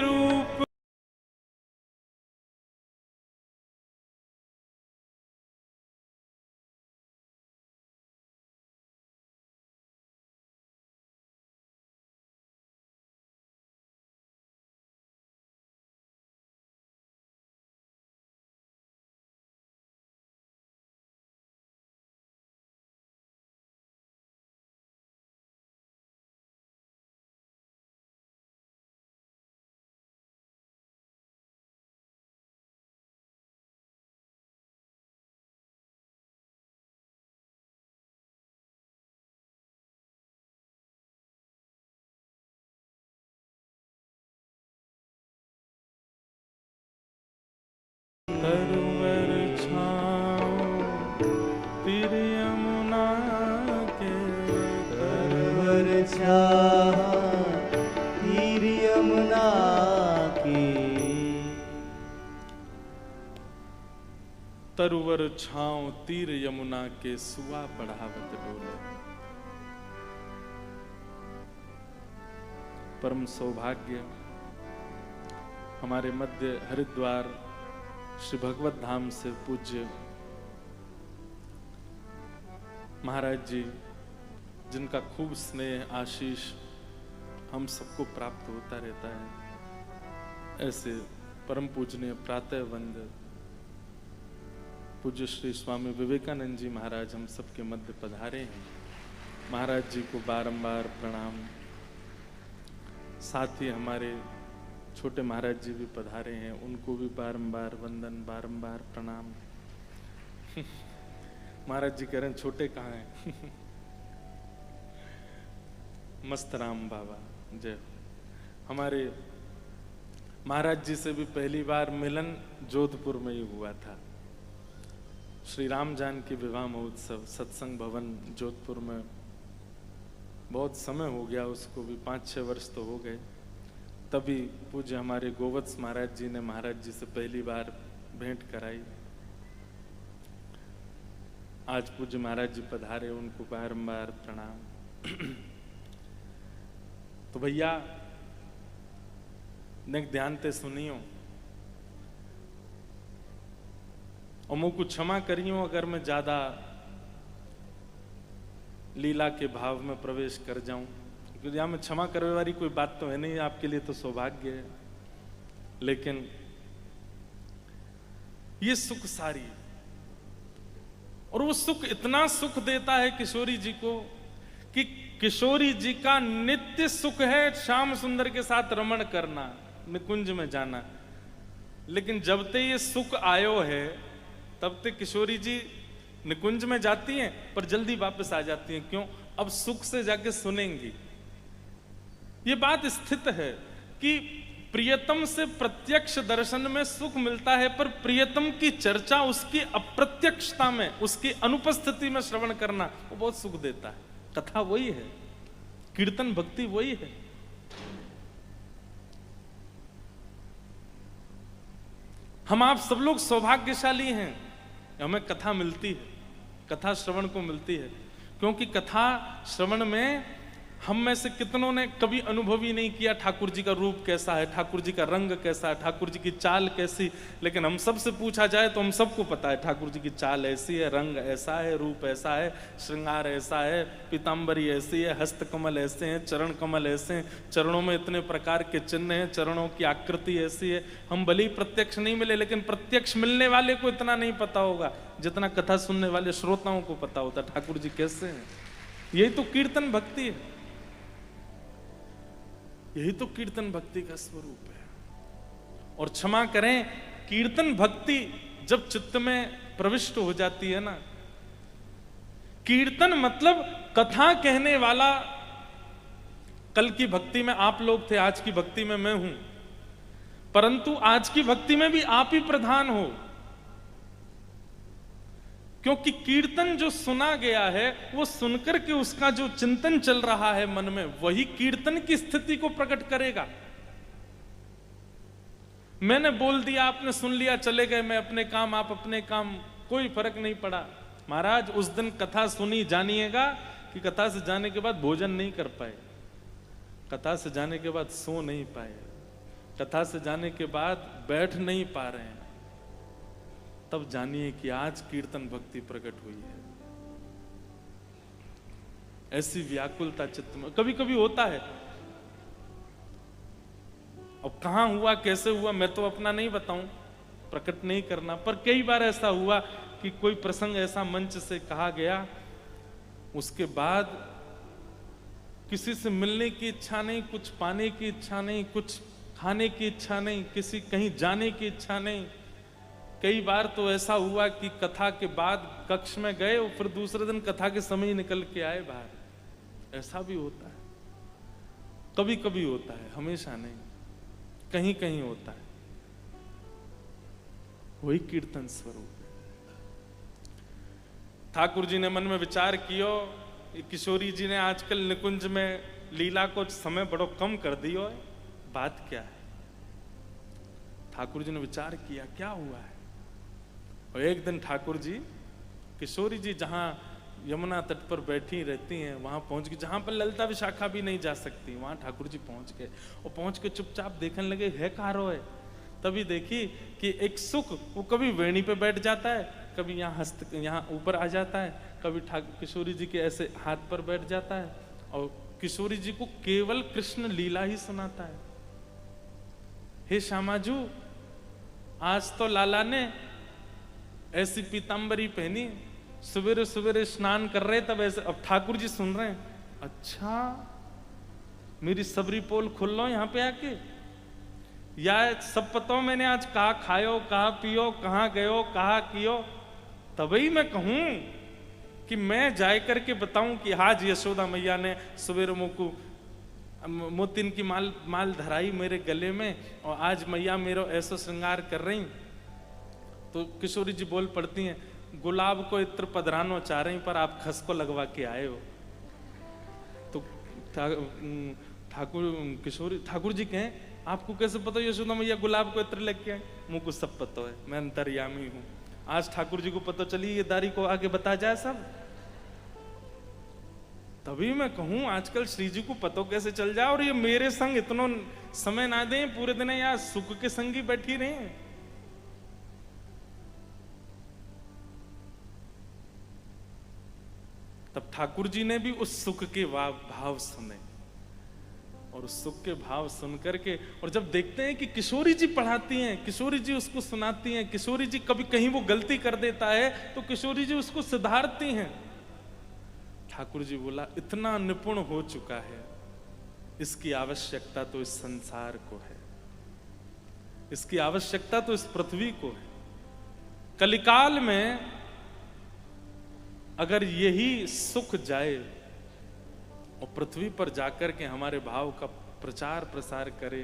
रूप तरुवर छाओ तीर यमुना के। तरवर छाव तीर यमुना की। तरुवर छाओ तीर यमुना के, सुआ पढ़ावत डोले। परम सौभाग्य हमारे मध्य हरिद्वार श्री भगवत धाम से पूज्य महाराज जी जिनका खूब स्नेह आशीष हम सबको प्राप्त होता रहता है, ऐसे परम पूजनीय प्रातः वंद पूज्य श्री स्वामी विवेकानंद जी महाराज हम सबके मध्य पधारे हैं। महाराज जी को बारंबार प्रणाम। साथ ही हमारे छोटे महाराज जी भी पधारे हैं, उनको भी बारंबार वंदन, बारंबार प्रणाम। महाराज जी कह रहे हैं छोटे कहाँ हैं? मस्त राम बाबा जय हो। हमारे महाराज जी से भी पहली बार मिलन जोधपुर में ही हुआ था। श्री राम जानकी विवाह महोत्सव सत्संग भवन जोधपुर में, बहुत समय हो गया उसको भी, 5-6 वर्ष तो हो गए। तभी पूज्य हमारे गोवत्स महाराज जी ने महाराज जी से पहली बार भेंट कराई। आज पूज्य महाराज जी पधारे, उनको बारंबार प्रणाम। तो भैया नेक ध्यान ते सुनियो और मुझको क्षमा करियो अगर मैं ज्यादा लीला के भाव में प्रवेश कर जाऊं, क्योंकि यहां में क्षमा करने वाली कोई बात तो है नहीं, आपके लिए तो सौभाग्य है। लेकिन ये सुख सारी, और वो सुख इतना सुख देता है किशोरी जी को कि किशोरी जी का नित्य सुख है श्याम सुंदर के साथ रमण करना, निकुंज में जाना। लेकिन जब ते ये सुख आयो है तब ते किशोरी जी निकुंज में जाती हैं पर जल्दी वापस आ जाती हैं। क्यों? अब सुख से जाके सुनेंगी। ये बात स्थित है कि प्रियतम से प्रत्यक्ष दर्शन में सुख मिलता है, पर प्रियतम की चर्चा उसकी अप्रत्यक्षता में, उसकी अनुपस्थिति में श्रवण करना वो बहुत सुख देता है। कथा वही है, कीर्तन भक्ति वही है। हम आप सब लोग सौभाग्यशाली हैं, हमें कथा मिलती है, कथा श्रवण को मिलती है। क्योंकि कथा श्रवण में हम में से कितनों ने कभी अनुभव ही नहीं किया ठाकुर जी का रूप कैसा है, ठाकुर जी का रंग कैसा है, ठाकुर जी की चाल कैसी। लेकिन हम सब से पूछा जाए तो हम सबको पता है ठाकुर जी की चाल ऐसी है, रंग ऐसा है, रूप ऐसा है, श्रृंगार ऐसा है, पीताम्बरी ऐसी है, हस्त कमल ऐसे हैं, चरण कमल ऐसे हैं, चरणों में इतने प्रकार के चिन्ह हैं, चरणों की आकृति ऐसी है। हम भले ही प्रत्यक्ष नहीं मिले, लेकिन प्रत्यक्ष मिलने वाले को इतना नहीं पता होगा जितना कथा सुनने वाले श्रोताओं को पता होता ठाकुर जी कैसे हैं। यही तो कीर्तन भक्ति है, यही तो कीर्तन भक्ति का स्वरूप है। और क्षमा करें, कीर्तन भक्ति जब चित्त में प्रविष्ट हो जाती है ना, कीर्तन मतलब कथा कहने वाला। कल की भक्ति में आप लोग थे, आज की भक्ति में मैं हूं, परंतु आज की भक्ति में भी आप ही प्रधान हो। क्योंकि कीर्तन जो सुना गया है वो सुनकर के उसका जो चिंतन चल रहा है मन में, वही कीर्तन की स्थिति को प्रकट करेगा। मैंने बोल दिया, आपने सुन लिया, चले गए, मैं अपने काम, आप अपने काम, कोई फर्क नहीं पड़ा। महाराज उस दिन कथा सुनी, जानिएगा कि कथा से जाने के बाद भोजन नहीं कर पाए, कथा से जाने के बाद सो नहीं पाए, कथा से जाने के बाद बैठ नहीं पा रहे हैं, तब जानिए कि आज कीर्तन भक्ति प्रकट हुई है। ऐसी व्याकुलता चित्त में कभी कभी होता है। अब कहां हुआ, कैसे हुआ, मैं तो अपना नहीं बताऊं, प्रकट नहीं करना, पर कई बार ऐसा हुआ कि कोई प्रसंग ऐसा मंच से कहा गया, उसके बाद किसी से मिलने की इच्छा नहीं, कुछ पाने की इच्छा नहीं, कुछ खाने की इच्छा नहीं, किसी कहीं जाने की इच्छा नहीं। कई बार तो ऐसा हुआ कि कथा के बाद कक्ष में गए और फिर दूसरे दिन कथा के समय ही निकल के आए बाहर। ऐसा भी होता है, कभी कभी होता है, हमेशा नहीं, कहीं कहीं होता है। वही कीर्तन स्वरूप है। ठाकुर जी ने मन में विचार कियो, किशोरी जी ने आजकल निकुंज में लीला को समय बड़ो कम कर दियो, बात क्या है। ठाकुर जी ने विचार किया क्या हुआ है। और एक दिन ठाकुर जी, किशोरी जी जहां यमुना तट पर बैठी रहती हैं वहां पहुंच गए, जहां पर ललिता विशाखा भी नहीं जा सकती, वहां ठाकुर जी पहुंच गए। और पहुंच के चुपचाप देखने लगे, है कहाँ रो है। तभी देखी कि एक सुख वो कभी वेणी पे बैठ जाता है, कभी यहाँ ऊपर आ जाता है, कभी किशोरी जी के ऐसे हाथ पर बैठ जाता है और किशोरी जी को केवल कृष्ण लीला ही सुनाता है। हे श्यामाजू, आज तो लाला ने ऐसी पीतांबरी पहनी, सवेरे सवेरे स्नान कर रहे तब ऐसे। अब ठाकुर जी सुन रहे हैं, अच्छा मेरी सबरी पोल खुल लो यहाँ पे आके, या सब पता मैंने आज कहा खायो, कहा पियो, कहाँ गयो, कहा कियो, तभी मैं कहूं कि मैं जाए करके बताऊं कि आज यशोदा मैया ने सवेरे मुझको मोतिन की माल धराई मेरे गले में और आज मैया मेरा ऐसा श्रृंगार कर रही। तो किशोरी जी बोल पड़ती हैं, गुलाब को इत्र पधरानो चाह रही पर आप खस को लगवा के आए हो। तो ठाकुर जी कहें, आपको कैसे पता यशोदा मैया गुलाब को इत्र लेके आए? मुझको सब पता है, मैं अंतर्यामी हूं। आज ठाकुर जी को पता चली, ये दारी को आगे बता जाए सब, तभी मैं कहूं आजकल श्री जी को पता कैसे चल जाए और ये मेरे संग इतना समय ना दें, पूरे दिन यार सुख के संग ही बैठी रहे। तब ठाकुर जी ने भी उस सुख के भाव सुने और उस सुख के भाव सुन करके, और जब देखते हैं कि किशोरी जी पढ़ाती हैं, किशोरी जी उसको सुनाती हैं, किशोरी जी कभी कहीं वो गलती कर देता है तो किशोरी जी उसको सुधारती हैं। ठाकुर जी बोला, इतना निपुण हो चुका है, इसकी आवश्यकता तो इस संसार को है, इसकी आवश्यकता तो इस पृथ्वी को है। कलिकाल में अगर यही सुख जाए और पृथ्वी पर जाकर के हमारे भाव का प्रचार प्रसार करे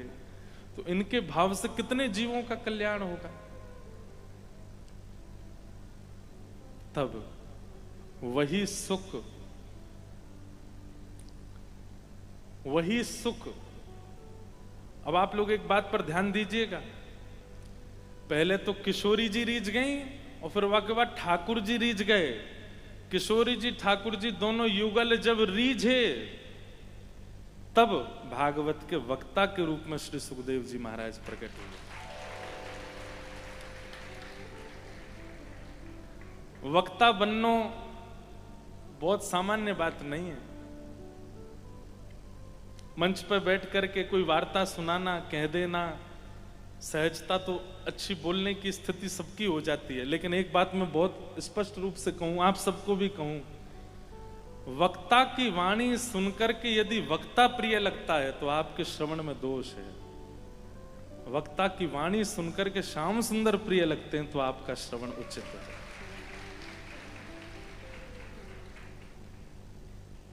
तो इनके भाव से कितने जीवों का कल्याण होगा। तब वही सुख। अब आप लोग एक बात पर ध्यान दीजिएगा, पहले तो किशोरी जी रीझ गई और फिर उसके बाद ठाकुर जी रीझ गए। किशोरी जी ठाकुर जी दोनों युगल जब रीझे तब भागवत के वक्ता के रूप में श्री सुखदेव जी महाराज प्रकट हुए। वक्ता बनना बहुत सामान्य बात नहीं है। मंच पर बैठ करके कोई वार्ता सुनाना, कह देना, सहजता तो अच्छी बोलने की स्थिति सबकी हो जाती है, लेकिन एक बात मैं बहुत स्पष्ट रूप से कहूं, आप सबको भी कहूं, वक्ता की वाणी सुनकर के यदि वक्ता प्रिय लगता है तो आपके श्रवण में दोष है। वक्ता की वाणी सुनकर के श्याम सुंदर प्रिय लगते हैं तो आपका श्रवण उचित है।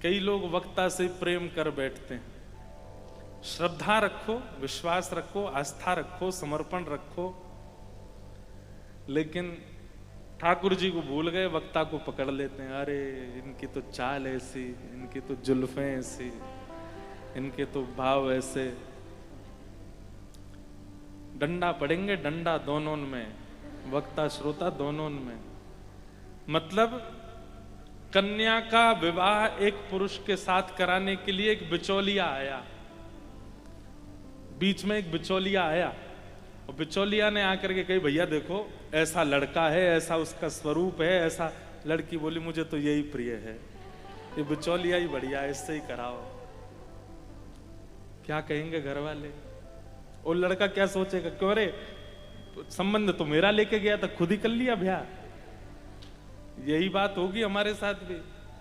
कई लोग वक्ता से प्रेम कर बैठते हैं। श्रद्धा रखो, विश्वास रखो, आस्था रखो, समर्पण रखो, लेकिन ठाकुर जी को भूल गए, वक्ता को पकड़ लेते हैं। अरे इनकी तो चाल ऐसी, इनकी तो जुल्फें ऐसी, इनके तो भाव ऐसे। डंडा पड़ेंगे, डंडा दोनों में, वक्ता श्रोता दोनों में। मतलब कन्या का विवाह एक पुरुष के साथ कराने के लिए एक बिचौलिया आया, बीच में एक बिचौलिया आया और बिचौलिया ने आकर के कही, भैया देखो ऐसा लड़का है, ऐसा उसका स्वरूप है, ऐसा। लड़की बोली, मुझे तो यही प्रिय है, ये बिचौलिया ही बढ़िया है, इससे ही कराओ। क्या कहेंगे घर वाले? और लड़का क्या सोचेगा, क्यों रे संबंध तो मेरा लेके गया था, खुद ही कर लिया ब्याह। यही बात होगी हमारे साथ भी।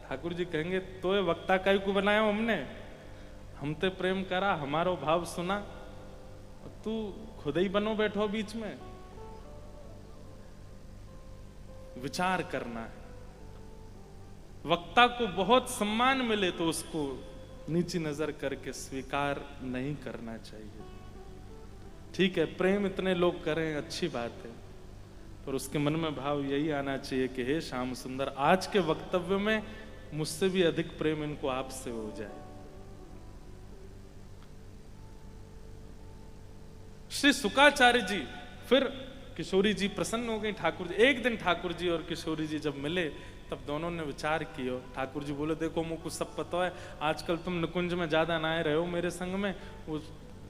ठाकुर जी कहेंगे, तो ये वक्ता काई को बनाया हमने, हम ते प्रेम करा, हमारो भाव सुना, तू खुद ही बनो बैठो बीच में। विचार करना है। वक्ता को बहुत सम्मान मिले तो उसको नीची नजर करके स्वीकार नहीं करना चाहिए। ठीक है, प्रेम इतने लोग करें, अच्छी बात है, पर उसके मन में भाव यही आना चाहिए कि हे श्याम सुंदर, आज के वक्तव्य में मुझसे भी अधिक प्रेम इनको आपसे हो जाए। श्री शुकाचार्य जी, फिर किशोरी जी प्रसन्न हो गई ठाकुर जी। एक दिन ठाकुर जी और किशोरी जी जब मिले तब दोनों ने विचार किया। ठाकुर जी बोले, देखो मुझको सब पता है, आजकल तुम निकुंज में ज्यादा ना आए रहे हो मेरे संग में, वो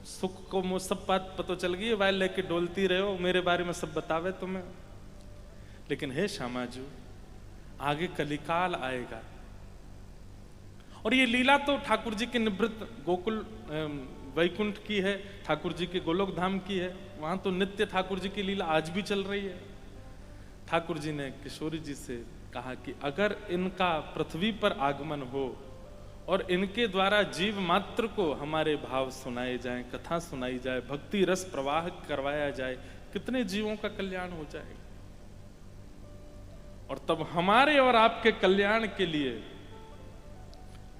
सुख को मुझ सब बात पता चल गई, वाय लेके डोलती रहे हो, मेरे बारे में सब बतावे तुम्हें। लेकिन हे श्यामाजू, आगे कलिकाल आएगा, और ये लीला तो ठाकुर जी के निवृत्त गोकुल वैकुंठ की है, ठाकुर जी के गोलोक धाम की है। वहां तो नित्य ठाकुर जी की लीला आज भी चल रही है। ठाकुर जी ने किशोरी जी से कहा कि अगर इनका पृथ्वी पर आगमन हो और इनके द्वारा जीव मात्र को हमारे भाव सुनाए जाएं, कथा सुनाई जाए, भक्ति रस प्रवाह करवाया जाए, कितने जीवों का कल्याण हो जाएगा। और तब हमारे और आपके कल्याण के लिए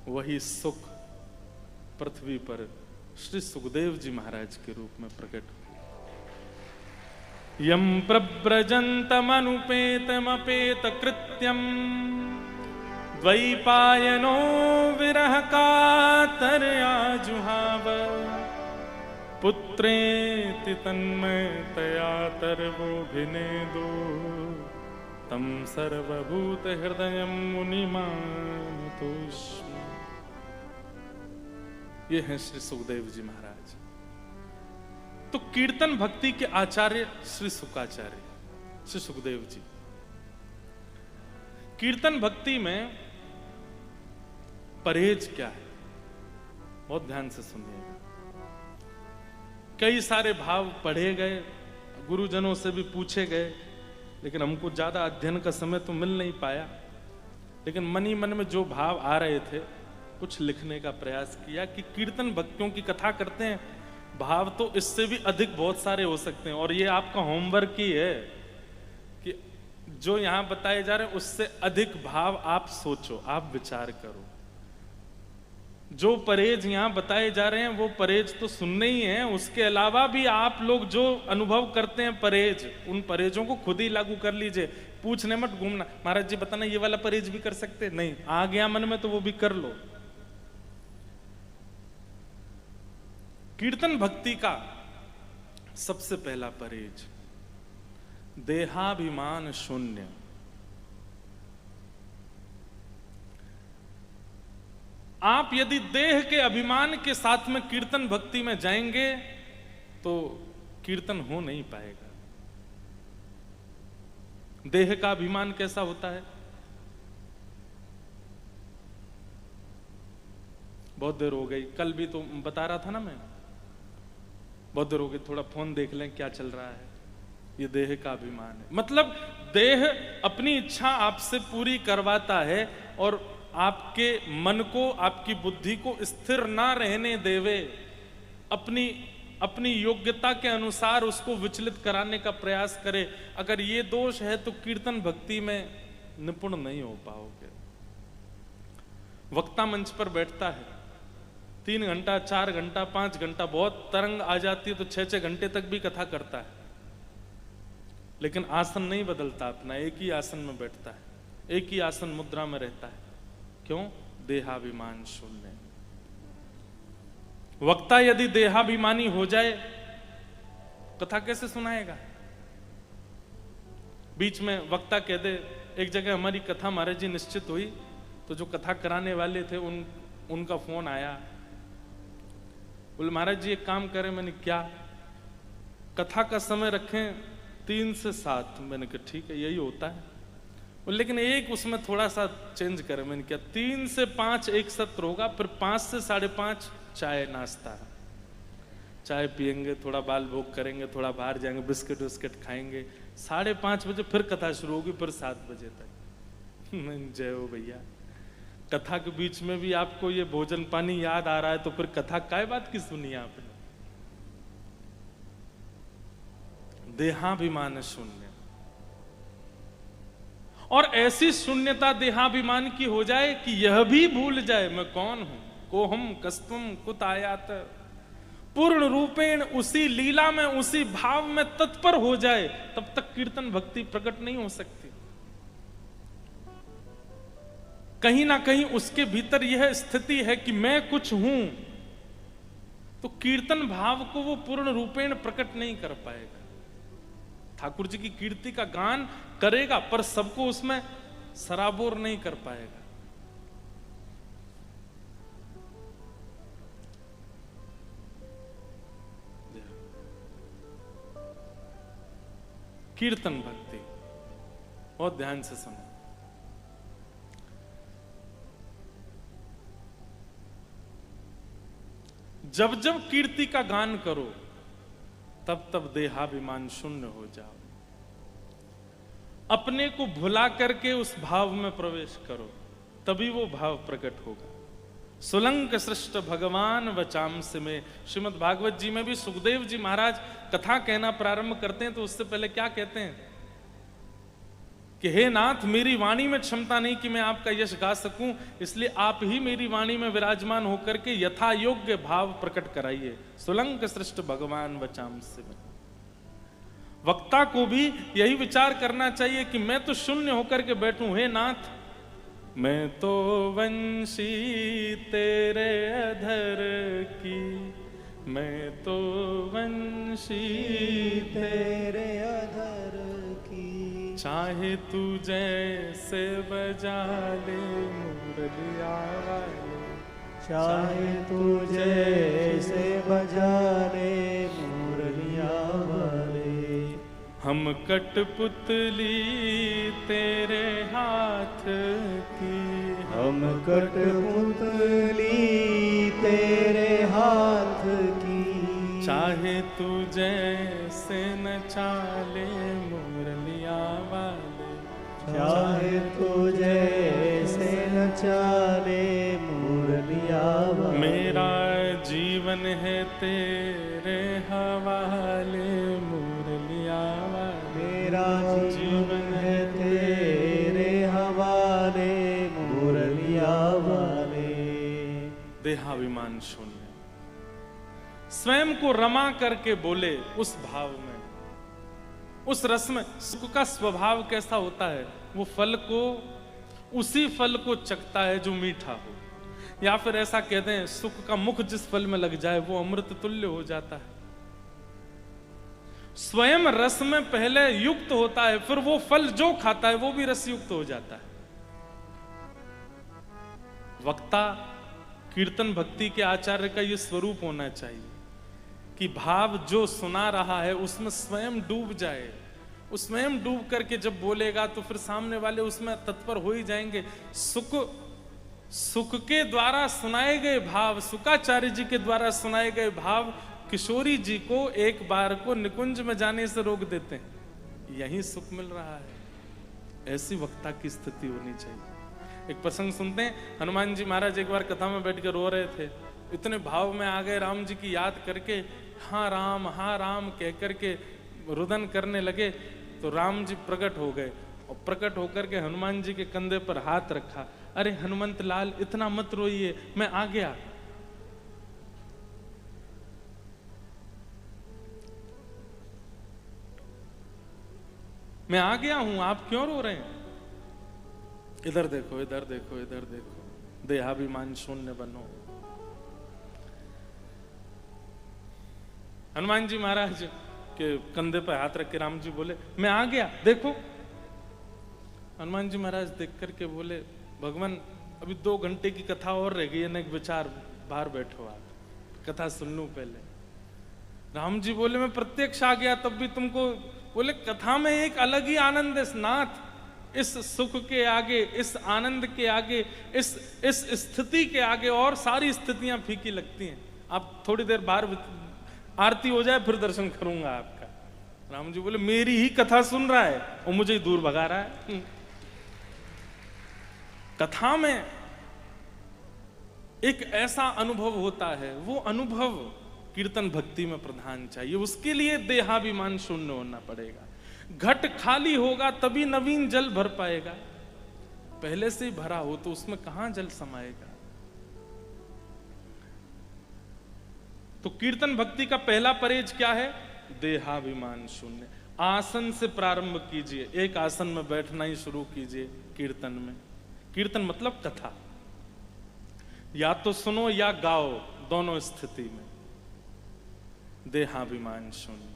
वही सुख पृथ्वी पर श्री सुखदेव जी महाराज के रूप में प्रकट हुए। यम प्रव्रजन्तमनुपेतमपेत कृत्यम द्वैपायनो विरह कातरया जुहाव पुत्रेति तन्मयतया तर्वोऽभिनेदो तम सर्वभूत हृदयं मुनिमानतोऽस्मि। ये हैं श्री सुखदेव जी महाराज। तो कीर्तन भक्ति के आचार्य श्री सुकाचार्य श्री सुखदेव जी। कीर्तन भक्ति में परहेज क्या है, बहुत ध्यान से सुनिएगा। कई सारे भाव पढ़े गए, गुरुजनों से भी पूछे गए, लेकिन हमको ज्यादा अध्ययन का समय तो मिल नहीं पाया। लेकिन मन ही मन में जो भाव आ रहे थे कुछ लिखने का प्रयास किया कि कीर्तन भक्तियों की कथा करते हैं, भाव तो इससे भी अधिक बहुत सारे हो सकते हैं। और ये आपका होमवर्क ही है कि जो यहां बताए जा रहे हैं उससे अधिक भाव आप सोचो, आप विचार करो। जो परहेज यहां बताए जा रहे हैं वो परहेज तो सुनने ही हैं, उसके अलावा भी आप लोग जो अनुभव करते हैं परहेज, उन परहेजों को खुद ही लागू कर लीजिए। पूछने मत घूमना, महाराज जी बताना ये वाला परहेज भी कर सकते, नहीं आ गया मन में तो वो भी कर लो। कीर्तन भक्ति का सबसे पहला परहेज देहाभिमान शून्य। आप यदि देह के अभिमान के साथ में कीर्तन भक्ति में जाएंगे तो कीर्तन हो नहीं पाएगा। देह का अभिमान कैसा होता है? बहुत देर हो गई, कल भी तो बता रहा था ना मैं, बहुत देर हो गई, थोड़ा फोन देख लें क्या चल रहा है। ये देह का अभिमान है, मतलब देह अपनी इच्छा आपसे पूरी करवाता है और आपके मन को, आपकी बुद्धि को स्थिर ना रहने देवे, अपनी योग्यता के अनुसार उसको विचलित कराने का प्रयास करे। अगर ये दोष है तो कीर्तन भक्ति में निपुण नहीं हो पाओगे। वक्ता मंच पर बैठता है 3 घंटा 4 घंटा 5 घंटा, बहुत तरंग आ जाती है तो 6-6 घंटे तक भी कथा करता है, लेकिन आसन नहीं बदलता अपना, एक ही आसन में बैठता है, एक ही आसन मुद्रा में रहता है। क्यों? देहाभिमान शून्य। वक्ता यदि देहाभिमानी हो जाए कथा कैसे सुनाएगा? बीच में वक्ता कह दे, एक जगह हमारी कथा महाराज जी निश्चित हुई तो जो कथा कराने वाले थे उनका फोन आया, बोले महाराज जी एक काम करें। मैंने क्या? कथा का समय रखें 3 से 7। मैंने कहा ठीक है यही होता है, लेकिन एक उसमें थोड़ा सा चेंज करें। मैंने क्या? 3 से 5 एक सत्र होगा, फिर 5 से 5:30 चाय नाश्ता, चाय पियेंगे, थोड़ा बाल भोग करेंगे, थोड़ा बाहर जाएंगे, बिस्किट विस्किट खाएंगे, 5:30 बजे फिर कथा शुरू होगी, फिर 7 बजे तक। जय हो भैया, कथा के बीच में भी आपको ये भोजन पानी याद आ रहा है तो फिर कथा काय बात की सुनी आपने? देहाभिमान शून्य। और ऐसी शून्यता देहाभिमान की हो जाए कि यह भी भूल जाए मैं कौन हूं, कोहम कस्तुम कुत आयात, पूर्ण रूपेण उसी लीला में उसी भाव में तत्पर हो जाए, तब तक कीर्तन भक्ति प्रकट नहीं हो सकती। कहीं ना कहीं उसके भीतर यह स्थिति है कि मैं कुछ हूं, तो कीर्तन भाव को वो पूर्ण रूपेण प्रकट नहीं कर पाएगा। ठाकुर जी की कीर्ति का गान करेगा पर सबको उसमें सराबोर नहीं कर पाएगा। कीर्तन भक्ति, बहुत ध्यान से सुनो। जब जब कीर्ति का गान करो तब तब देहाभिमान शून्य हो जाओ। अपने को भुला करके उस भाव में प्रवेश करो, तभी वो भाव प्रकट होगा। सुलंक सृष्ट भगवान वचांस में, श्रीमद् भागवत जी में भी सुखदेव जी महाराज कथा कहना प्रारंभ करते हैं तो उससे पहले क्या कहते हैं कि हे नाथ, मेरी वाणी में क्षमता नहीं कि मैं आपका यश गा सकूं, इसलिए आप ही मेरी वाणी में विराजमान होकर के यथा योग्य भाव प्रकट कराइए। सुलंक सृष्ट भगवान वचांस में। वक्ता को भी यही विचार करना चाहिए कि मैं तो शून्य होकर के बैठूं, हे नाथ मैं तो वंशी तेरे अधर की, मैं तो वंशी तेरे अधर की, चाहे तू जैसे बजा ले मुरलिया वाले, चाहे तू जैसे बजा ले मुरलिया वाले। हम कठपुतली तेरे हाथ की, हम कठपुतली तेरे हाथ की, चाहे तू जैसे नचा ले मुरलिया वाले, चाहे तू जैसे नचा ले मुरलिया वाले। मेरा जीवन है तेरे हवाले मुरलिया वाले, मेरा जीवन है तेरे हवाले मुरलिया वाले। देहाभिमान शून्य, स्वयं को रमा करके बोले उस भाव में, उस रस में। सुख का स्वभाव कैसा होता है? वो फल को, उसी फल को चखता है जो मीठा हो, या फिर ऐसा कहते हैं सुख का मुख जिस फल में लग जाए वो अमृत तुल्य हो जाता है। स्वयं रस में पहले युक्त होता है, फिर वो फल जो खाता है वो भी रस युक्त हो जाता है। वक्ता कीर्तन भक्ति के आचार्य का ये स्वरूप होना चाहिए कि भाव जो सुना रहा है उसमें स्वयं डूब जाए। उस स्वयं डूब करके जब बोलेगा तो फिर सामने वाले उसमें तत्पर हो ही जाएंगे। सुख के द्वारा सुनाए गए भाव, सुकाचार्य जी के द्वारा सुनाए गए भाव किशोरी जी को एक बार को निकुंज में जाने से रोक देते हैं। यही सुख मिल रहा है। ऐसी वक्ता की स्थिति होनी चाहिए। एक प्रसंग सुनते हैं, हनुमान जी महाराज एक बार कथा में बैठ कर रो रहे थे, इतने भाव में आ गए, राम जी की याद करके हाँ राम कह करके रुदन करने लगे तो राम जी प्रकट हो गए और प्रकट होकर के हनुमान जी के कंधे पर हाथ रखा। अरे हनुमंत लाल इतना मत रोइए, मैं आ गया। मैं आ गया हूं, आप क्यों रो रहे हैं? इधर देखो, इधर देखो, इधर देखो, देहाभिमान शून्य बनो। हनुमान जी महाराज के कंधे पर हाथ रख के राम जी बोले मैं आ गया, देखो। हनुमान जी महाराज देख करके बोले भगवान अभी 2 घंटे की कथा और रह गई है ना, एक विचार बाहर बैठो, आप कथा सुन लूं पहले। राम जी बोले मैं प्रत्यक्ष आ गया तब भी तुमको, बोले कथा में एक अलग ही आनंद है नाथ। इस सुख के आगे, इस आनंद के आगे, इस स्थिति के आगे और सारी स्थितियां फीकी लगती हैं। आप थोड़ी देर बाहर आरती हो जाए फिर दर्शन करूंगा आपका। राम जी बोले मेरी ही कथा सुन रहा है और मुझे ही दूर भगा रहा है। कथा में एक ऐसा अनुभव होता है, वो अनुभव कीर्तन भक्ति में प्रधान चाहिए। उसके लिए देहाभिमान शून्य होना पड़ेगा। घट खाली होगा तभी नवीन जल भर पाएगा। पहले से ही भरा हो तो उसमें कहां जल समाएगा। तो कीर्तन भक्ति का पहला परहेज क्या है? देहाभिमान शून्य। आसन से प्रारंभ कीजिए, एक आसन में बैठना ही शुरू कीजिए कीर्तन में। कीर्तन मतलब कथा, या तो सुनो या गाओ, दोनों स्थिति में देहाभिमान शून्य।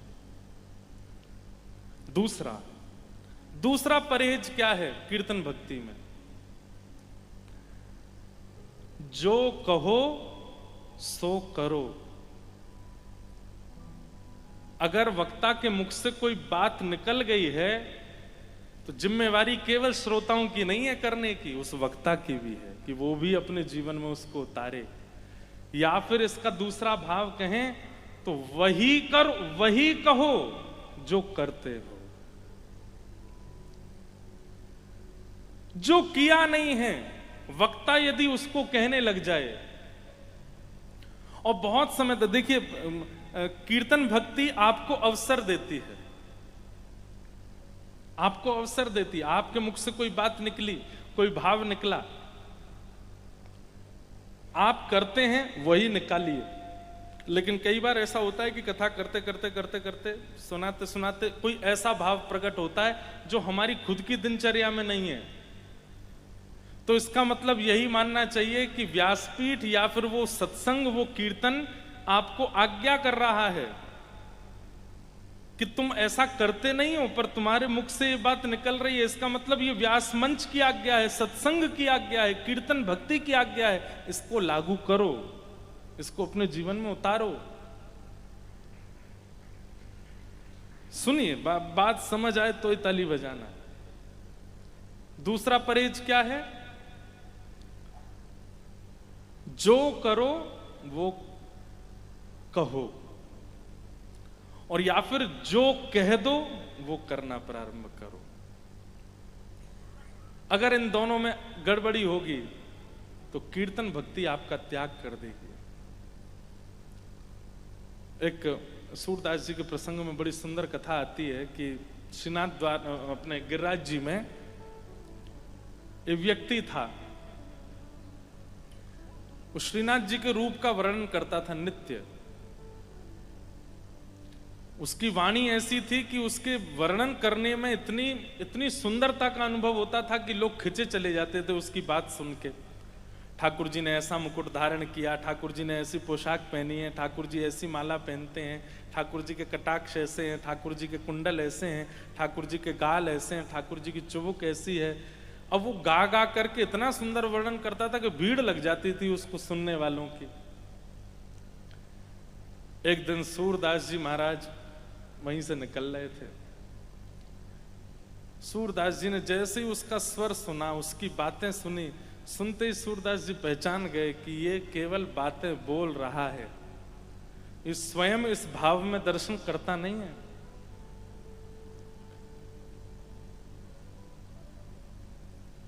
दूसरा परहेज क्या है कीर्तन भक्ति में? जो कहो सो करो। अगर वक्ता के मुख से कोई बात निकल गई है तो जिम्मेवारी केवल श्रोताओं की नहीं है करने की, उस वक्ता की भी है कि वो भी अपने जीवन में उसको उतारे। या फिर इसका दूसरा भाव कहें तो वही कर वही कहो जो करते हो। जो किया नहीं है वक्ता यदि उसको कहने लग जाए, और बहुत समय तक देखिए कीर्तन भक्ति आपको अवसर देती है, आपको अवसर देती है। आपके मुख से कोई बात निकली, कोई भाव निकला, आप करते हैं वही निकालिए। लेकिन कई बार ऐसा होता है कि कथा करते करते करते करते सुनाते सुनाते कोई ऐसा भाव प्रकट होता है जो हमारी खुद की दिनचर्या में नहीं है, तो इसका मतलब यही मानना चाहिए कि व्यासपीठ या फिर वो सत्संग, वो कीर्तन आपको आज्ञा कर रहा है कि तुम ऐसा करते नहीं हो, पर तुम्हारे मुख से ये बात निकल रही है। इसका मतलब ये व्यास मंच की आज्ञा है, सत्संग की आज्ञा है, कीर्तन भक्ति की आज्ञा है। इसको लागू करो, इसको अपने जीवन में उतारो। सुनिए, बात समझ आए तो ही ताली बजाना। दूसरा परहेज क्या है? जो करो वो कहो, और या फिर जो कह दो वो करना प्रारंभ करो। अगर इन दोनों में गड़बड़ी होगी तो कीर्तन भक्ति आपका त्याग कर देगी। एक सूरदास जी के प्रसंग में बड़ी सुंदर कथा आती है कि श्रीनाथ द्वार अपने गिरिराज जी में एक व्यक्ति था, वो श्रीनाथ जी के रूप का वर्णन करता था नित्य। उसकी वाणी ऐसी थी कि उसके वर्णन करने में इतनी सुंदरता का अनुभव होता था कि लोग खिंचे चले जाते थे उसकी बात सुन के। ठाकुर जी ने ऐसा मुकुट धारण किया, ठाकुर जी ने ऐसी पोशाक पहनी है, ठाकुर जी ऐसी माला पहनते हैं, ठाकुर जी के कटाक्ष ऐसे हैं, ठाकुर जी के कुंडल ऐसे हैं, ठाकुर जी के गाल ऐसे हैं, ठाकुर जी की चुबुक ऐसी है। अब वो गा गा करके इतना सुंदर वर्णन करता था कि भीड़ लग जाती थी उसको सुनने वालों की। एक दिन सूरदास जी महाराज वहीं से निकल रहे थे। सूरदास जी ने जैसे ही उसका स्वर सुना, उसकी बातें सुनी, सुनते ही सूरदास जी पहचान गए कि ये केवल बातें बोल रहा है, ये स्वयं इस भाव में दर्शन करता नहीं है।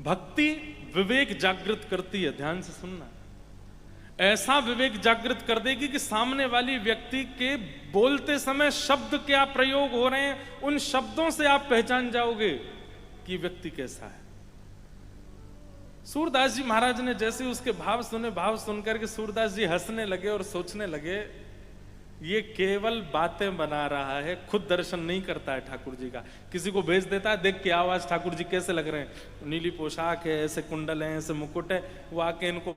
भक्ति विवेक जागृत करती है, ध्यान से सुनना। ऐसा विवेक जागृत कर देगी कि सामने वाली व्यक्ति के बोलते समय शब्द क्या प्रयोग हो रहे हैं, उन शब्दों से आप पहचान जाओगे कि व्यक्ति कैसा है। सूरदास जी महाराज ने जैसे उसके भाव सुने, भाव सुनकर के सूरदास जी हंसने लगे और सोचने लगे ये केवल बातें बना रहा है, खुद दर्शन नहीं करता है ठाकुर जी का। किसी को भेज देता है, देख के आवाज ठाकुर जी कैसे लग रहे हैं, नीली पोशाक है, ऐसे कुंडल है, ऐसे मुकुट है, वो आके इनको